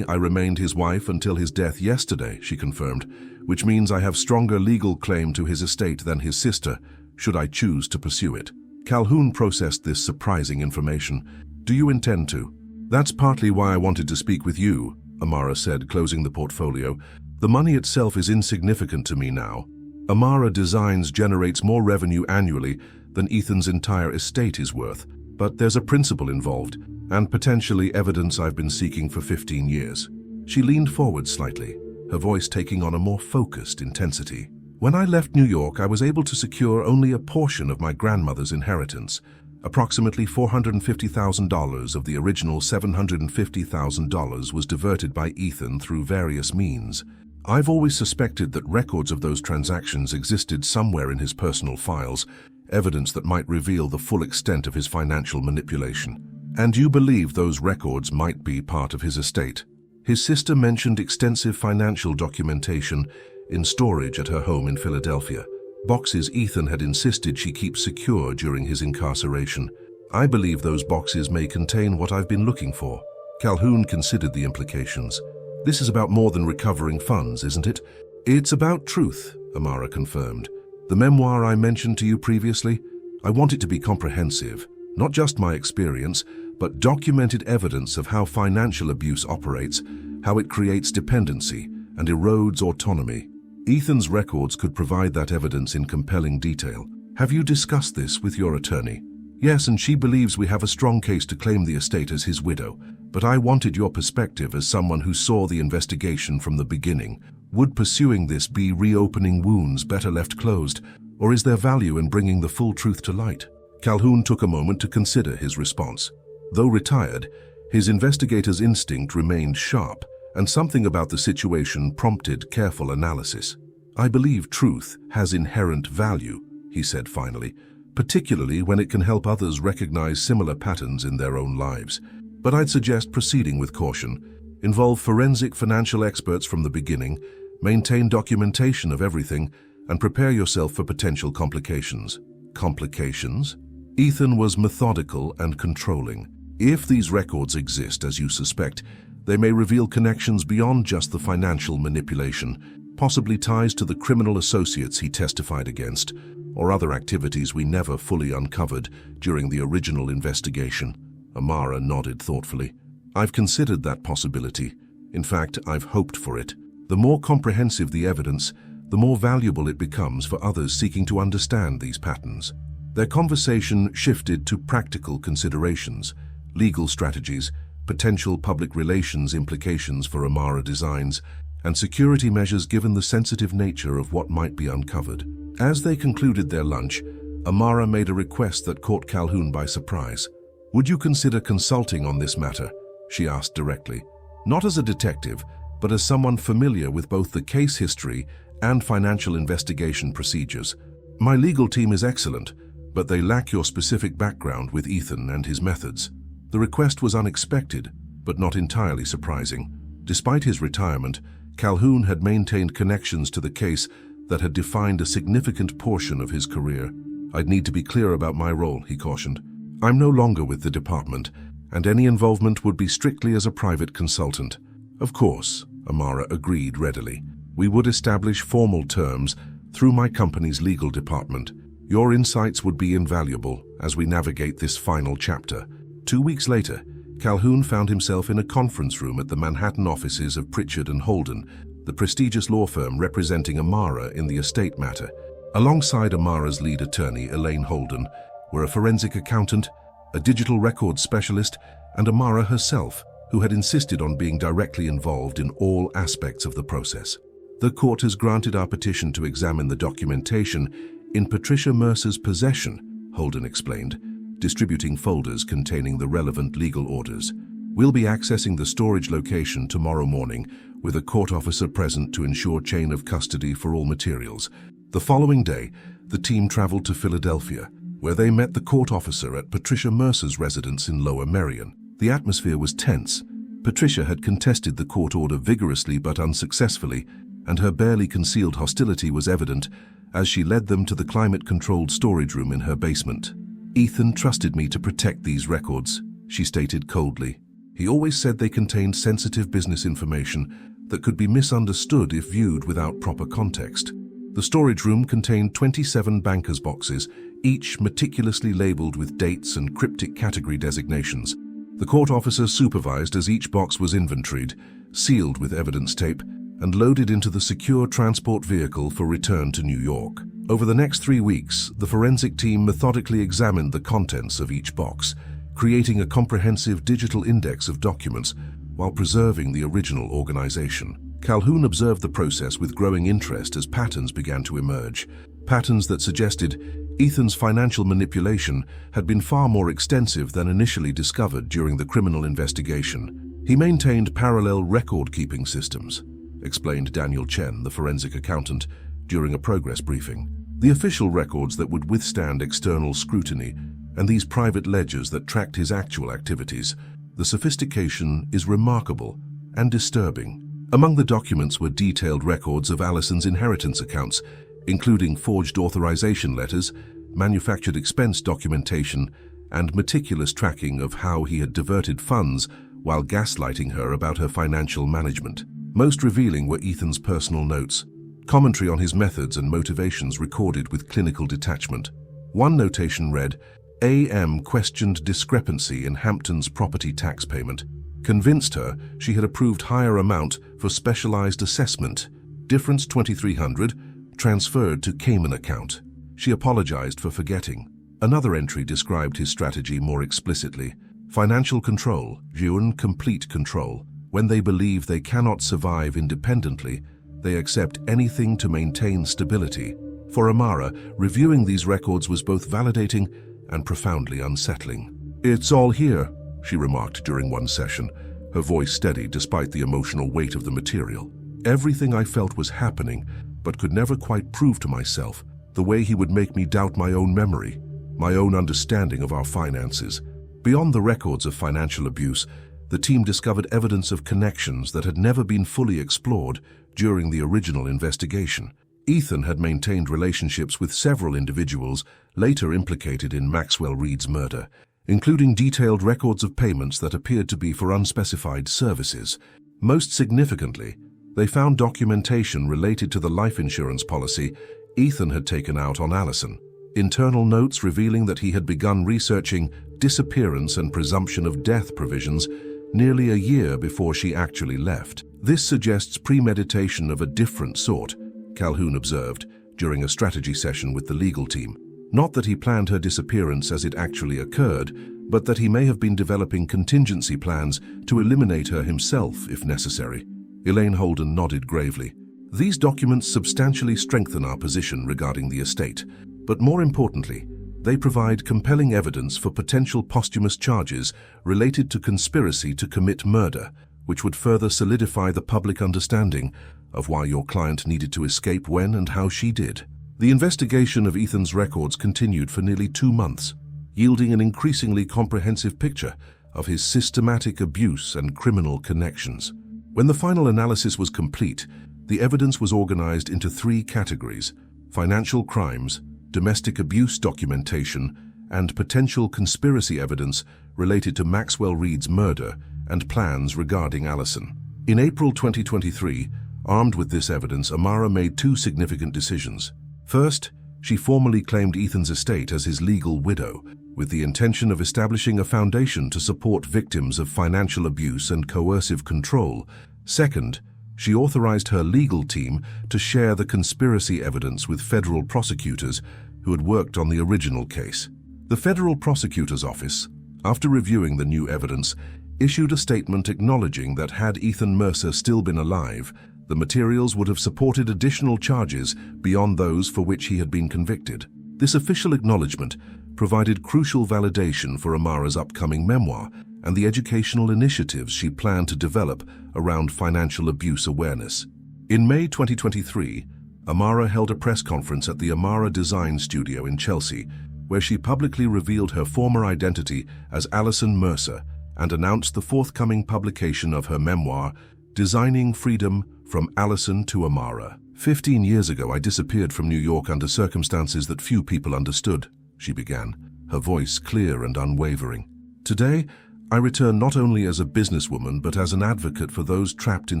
I remained his wife until his death yesterday," she confirmed, "which means I have stronger legal claim to his estate than his sister, should I choose to pursue it." Calhoun processed this surprising information. "Do you intend to?" "That's partly why I wanted to speak with you," Amara said, closing the portfolio. "The money itself is insignificant to me now. Amara Designs generates more revenue annually than Ethan's entire estate is worth, but there's a principle involved, and potentially evidence I've been seeking for 15 years. She leaned forward slightly, her voice taking on a more focused intensity. "When I left New York, I was able to secure only a portion of my grandmother's inheritance. Approximately $450,000 of the original $750,000 was diverted by Ethan through various means. I've always suspected that records of those transactions existed somewhere in his personal files, evidence that might reveal the full extent of his financial manipulation. And you believe those records might be part of his estate? His sister mentioned extensive financial documentation in storage at her home in Philadelphia, boxes Ethan had insisted she keep secure during his incarceration. I believe those boxes may contain what I've been looking for. Calhoun considered the implications. This is about more than recovering funds, isn't it? It's about truth, Amara confirmed. The memoir I mentioned to you previously, I want it to be comprehensive, not just my experience, but documented evidence of how financial abuse operates, how it creates dependency and erodes autonomy. Ethan's records could provide that evidence in compelling detail. Have you discussed this with your attorney? Yes, and she believes we have a strong case to claim the estate as his widow, but I wanted your perspective as someone who saw the investigation from the beginning. Would pursuing this be reopening wounds better left closed, or is there value in bringing the full truth to light? Calhoun took a moment to consider his response. Though retired, his investigator's instinct remained sharp, and something about the situation prompted careful analysis. I believe truth has inherent value, he said finally, particularly when it can help others recognize similar patterns in their own lives. But I'd suggest proceeding with caution. Involve forensic financial experts from the beginning, maintain documentation of everything, and prepare yourself for potential complications. Complications? Ethan was methodical and controlling. If these records exist, as you suspect, they may reveal connections beyond just the financial manipulation, possibly ties to the criminal associates he testified against, or other activities we never fully uncovered during the original investigation. Amara nodded thoughtfully. I've considered that possibility. In fact, I've hoped for it. The more comprehensive the evidence, the more valuable it becomes for others seeking to understand these patterns. Their conversation shifted to practical considerations, legal strategies, potential public relations implications for Amara Designs, and security measures given the sensitive nature of what might be uncovered. As they concluded their lunch, Amara made a request that caught Calhoun by surprise. Would you consider consulting on this matter? She asked directly. Not as a detective, but as someone familiar with both the case history and financial investigation procedures. My legal team is excellent, but they lack your specific background with Ethan and his methods. The request was unexpected, but not entirely surprising. Despite his retirement, Calhoun had maintained connections to the case that had defined a significant portion of his career. I'd need to be clear about my role, he cautioned. I'm no longer with the department, and any involvement would be strictly as a private consultant. Of course, Amara agreed readily. We would establish formal terms through my company's legal department. Your insights would be invaluable as we navigate this final chapter. 2 weeks later, Calhoun found himself in a conference room at the Manhattan offices of Pritchard & Holden, the prestigious law firm representing Amara in the estate matter. Alongside Amara's lead attorney, Elaine Holden, were a forensic accountant, a digital records specialist, and Amara herself, who had insisted on being directly involved in all aspects of the process. The court has granted our petition to examine the documentation in Patricia Mercer's possession, Holden explained, distributing folders containing the relevant legal orders. We'll be accessing the storage location tomorrow morning with a court officer present to ensure chain of custody for all materials. The following day, the team traveled to Philadelphia, where they met the court officer at Patricia Mercer's residence in Lower Merion. The atmosphere was tense. Patricia had contested the court order vigorously but unsuccessfully, and her barely concealed hostility was evident as she led them to the climate-controlled storage room in her basement. Ethan trusted me to protect these records, she stated coldly. He always said they contained sensitive business information that could be misunderstood if viewed without proper context. The storage room contained 27 banker's boxes, each meticulously labeled with dates and cryptic category designations. The court officer supervised as each box was inventoried, sealed with evidence tape, and loaded into the secure transport vehicle for return to New York. Over the next 3 weeks, the forensic team methodically examined the contents of each box, creating a comprehensive digital index of documents while preserving the original organization. Calhoun observed the process with growing interest as patterns began to emerge, patterns that suggested Ethan's financial manipulation had been far more extensive than initially discovered during the criminal investigation. He maintained parallel record-keeping systems, explained Daniel Chen, the forensic accountant, during a progress briefing. The official records that would withstand external scrutiny and these private ledgers that tracked his actual activities, the sophistication is remarkable and disturbing. Among the documents were detailed records of Allison's inheritance accounts, including forged authorization letters, manufactured expense documentation, and meticulous tracking of how he had diverted funds while gaslighting her about her financial management. Most revealing were Ethan's personal notes, commentary on his methods and motivations recorded with clinical detachment. One notation read, "AM questioned discrepancy in Hampton's property tax payment. Convinced her she had approved higher amount for specialized assessment. Difference 2,300, transferred to Cayman account. She apologized for forgetting." Another entry described his strategy more explicitly. Financial control, Yuan complete control. When they believe they cannot survive independently, they accept anything to maintain stability. For Amara, reviewing these records was both validating and profoundly unsettling. "It's all here," she remarked during one session, her voice steady despite the emotional weight of the material. "Everything I felt was happening, but could never quite prove to myself, the way he would make me doubt my own memory, my own understanding of our finances." Beyond the records of financial abuse, the team discovered evidence of connections that had never been fully explored during the original investigation. Ethan had maintained relationships with several individuals later implicated in Maxwell Reed's murder, including detailed records of payments that appeared to be for unspecified services. Most significantly, they found documentation related to the life insurance policy Ethan had taken out on Allison. Internal notes revealing that he had begun researching disappearance and presumption of death provisions nearly a year before she actually left. "This suggests premeditation of a different sort," Calhoun observed during a strategy session with the legal team. Not that he planned her disappearance as it actually occurred, but that he may have been developing contingency plans to eliminate her himself if necessary. Elaine Holden nodded gravely. "These documents substantially strengthen our position regarding the estate, but more importantly, they provide compelling evidence for potential posthumous charges related to conspiracy to commit murder, which would further solidify the public understanding of why your client needed to escape when and how she did." The investigation of Ethan's records continued for nearly 2 months, yielding an increasingly comprehensive picture of his systematic abuse and criminal connections. When the final analysis was complete, the evidence was organized into 3 categories: financial crimes, domestic abuse documentation, and potential conspiracy evidence related to Maxwell Reed's murder and plans regarding Allison. In April 2023, armed with this evidence, Amara made 2 significant decisions. First, she formally claimed Ethan's estate as his legal widow, with the intention of establishing a foundation to support victims of financial abuse and coercive control. Second, she authorized her legal team to share the conspiracy evidence with federal prosecutors who had worked on the original case. The federal prosecutor's office, after reviewing the new evidence, issued a statement acknowledging that had Ethan Mercer still been alive, the materials would have supported additional charges beyond those for which he had been convicted. This official acknowledgement provided crucial validation for Amara's upcoming memoir and the educational initiatives she planned to develop around financial abuse awareness. In May 2023, Amara held a press conference at the Amara Design Studio in Chelsea, where she publicly revealed her former identity as Allison Mercer and announced the forthcoming publication of her memoir, Designing Freedom: From Allison to Amara. 15 years ago, I disappeared from New York under circumstances that few people understood, she began, her voice clear and unwavering. Today, I return not only as a businesswoman, but as an advocate for those trapped in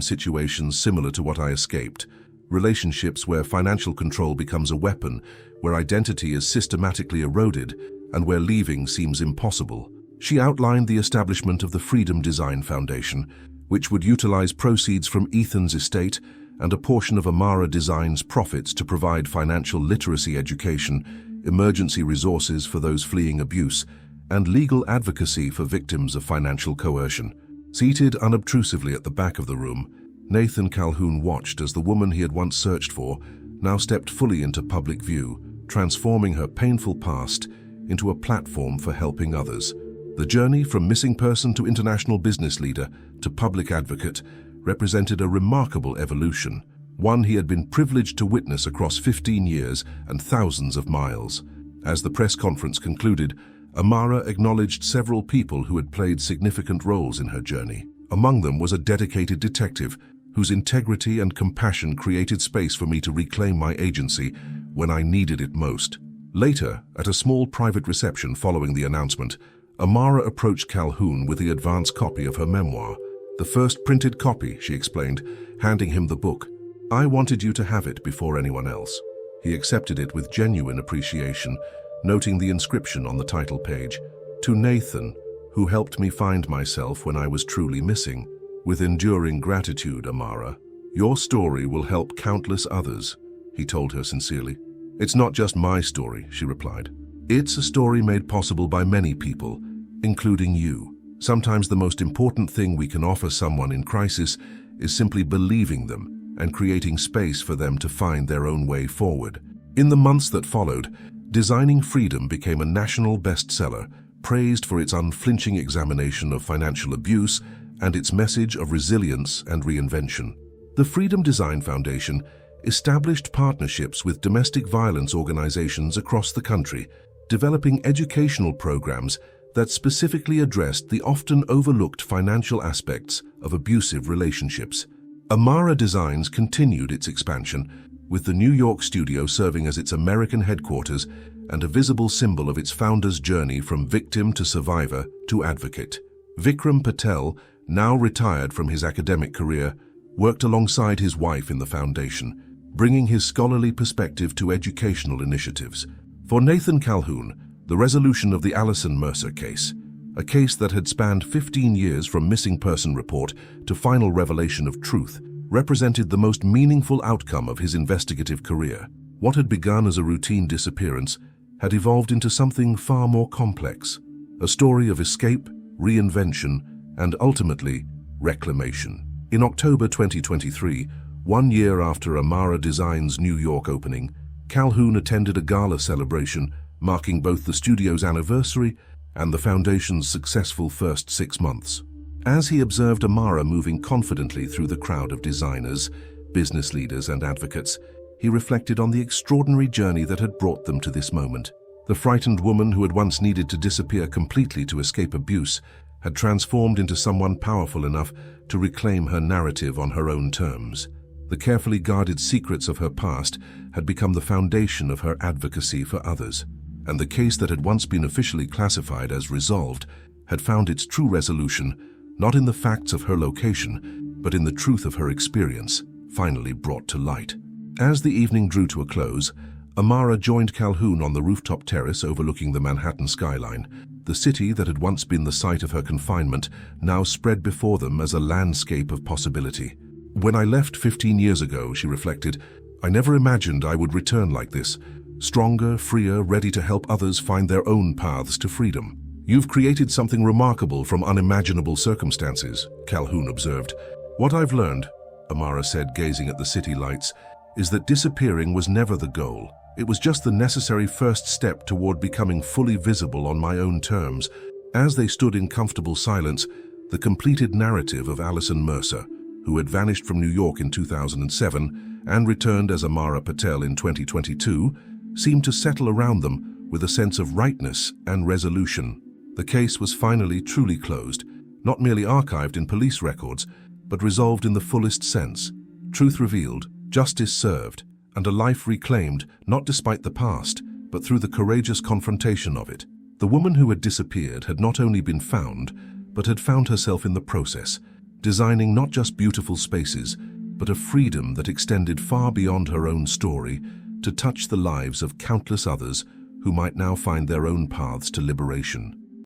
situations similar to what I escaped. Relationships where financial control becomes a weapon, where identity is systematically eroded, and where leaving seems impossible. She outlined the establishment of the Freedom Design Foundation, which would utilize proceeds from Ethan's estate and a portion of Amara Design's profits to provide financial literacy education, emergency resources for those fleeing abuse, and legal advocacy for victims of financial coercion. Seated unobtrusively at the back of the room, Nathan Calhoun watched as the woman he had once searched for now stepped fully into public view, transforming her painful past into a platform for helping others. The journey from missing person to international business leader to public advocate represented a remarkable evolution, one he had been privileged to witness across 15 years and thousands of miles. As the press conference concluded, Amara acknowledged several people who had played significant roles in her journey. Among them was a dedicated detective whose integrity and compassion created space for me to reclaim my agency when I needed it most. Later, at a small private reception following the announcement, Amara approached Calhoun with the advance copy of her memoir. The first printed copy, she explained, handing him the book. "I wanted you to have it before anyone else." He accepted it with genuine appreciation, noting the inscription on the title page, "To Nathan, who helped me find myself when I was truly missing. With enduring gratitude, Amara. Your story will help countless others," he told her sincerely. "It's not just my story," she replied. "It's a story made possible by many people, including you. Sometimes the most important thing we can offer someone in crisis is simply believing them and creating space for them to find their own way forward." In the months that followed, Designing Freedom became a national bestseller, praised for its unflinching examination of financial abuse and its message of resilience and reinvention. The Freedom Design Foundation established partnerships with domestic violence organizations across the country, developing educational programs that specifically addressed the often overlooked financial aspects of abusive relationships. Amara Designs continued its expansion, with the New York studio serving as its American headquarters and a visible symbol of its founder's journey from victim to survivor to advocate. Vikram Patel, now retired from his academic career, worked alongside his wife in the foundation, bringing his scholarly perspective to educational initiatives. For Nathan Calhoun, the resolution of the Allison Mercer case, a case that had spanned 15 years from missing person report to final revelation of truth, represented the most meaningful outcome of his investigative career. What had begun as a routine disappearance had evolved into something far more complex, a story of escape, reinvention, and ultimately, reclamation. In October 2023, 1 year after Amara Designs' New York opening, Calhoun attended a gala celebration marking both the studio's anniversary and the foundation's successful first 6 months. As he observed Amara moving confidently through the crowd of designers, business leaders, and advocates, he reflected on the extraordinary journey that had brought them to this moment. The frightened woman who had once needed to disappear completely to escape abuse had transformed into someone powerful enough to reclaim her narrative on her own terms. The carefully guarded secrets of her past had become the foundation of her advocacy for others, and the case that had once been officially classified as resolved had found its true resolution not in the facts of her location, but in the truth of her experience, finally brought to light. As the evening drew to a close, Amara joined Calhoun on the rooftop terrace overlooking the Manhattan skyline. The city that had once been the site of her confinement now spread before them as a landscape of possibility. "When I left 15 years ago," she reflected, "I never imagined I would return like this, stronger, freer, ready to help others find their own paths to freedom." "You've created something remarkable from unimaginable circumstances," Calhoun observed. "What I've learned," Amara said, gazing at the city lights, "is that disappearing was never the goal. It was just the necessary first step toward becoming fully visible on my own terms." As they stood in comfortable silence, the completed narrative of Allison Mercer, who had vanished from New York in 2007 and returned as Amara Patel in 2022, seemed to settle around them with a sense of rightness and resolution. The case was finally truly closed, not merely archived in police records, but resolved in the fullest sense. Truth revealed, justice served, and a life reclaimed, not despite the past, but through the courageous confrontation of it. The woman who had disappeared had not only been found, but had found herself in the process, designing not just beautiful spaces, but a freedom that extended far beyond her own story to touch the lives of countless others who might now find their own paths to liberation.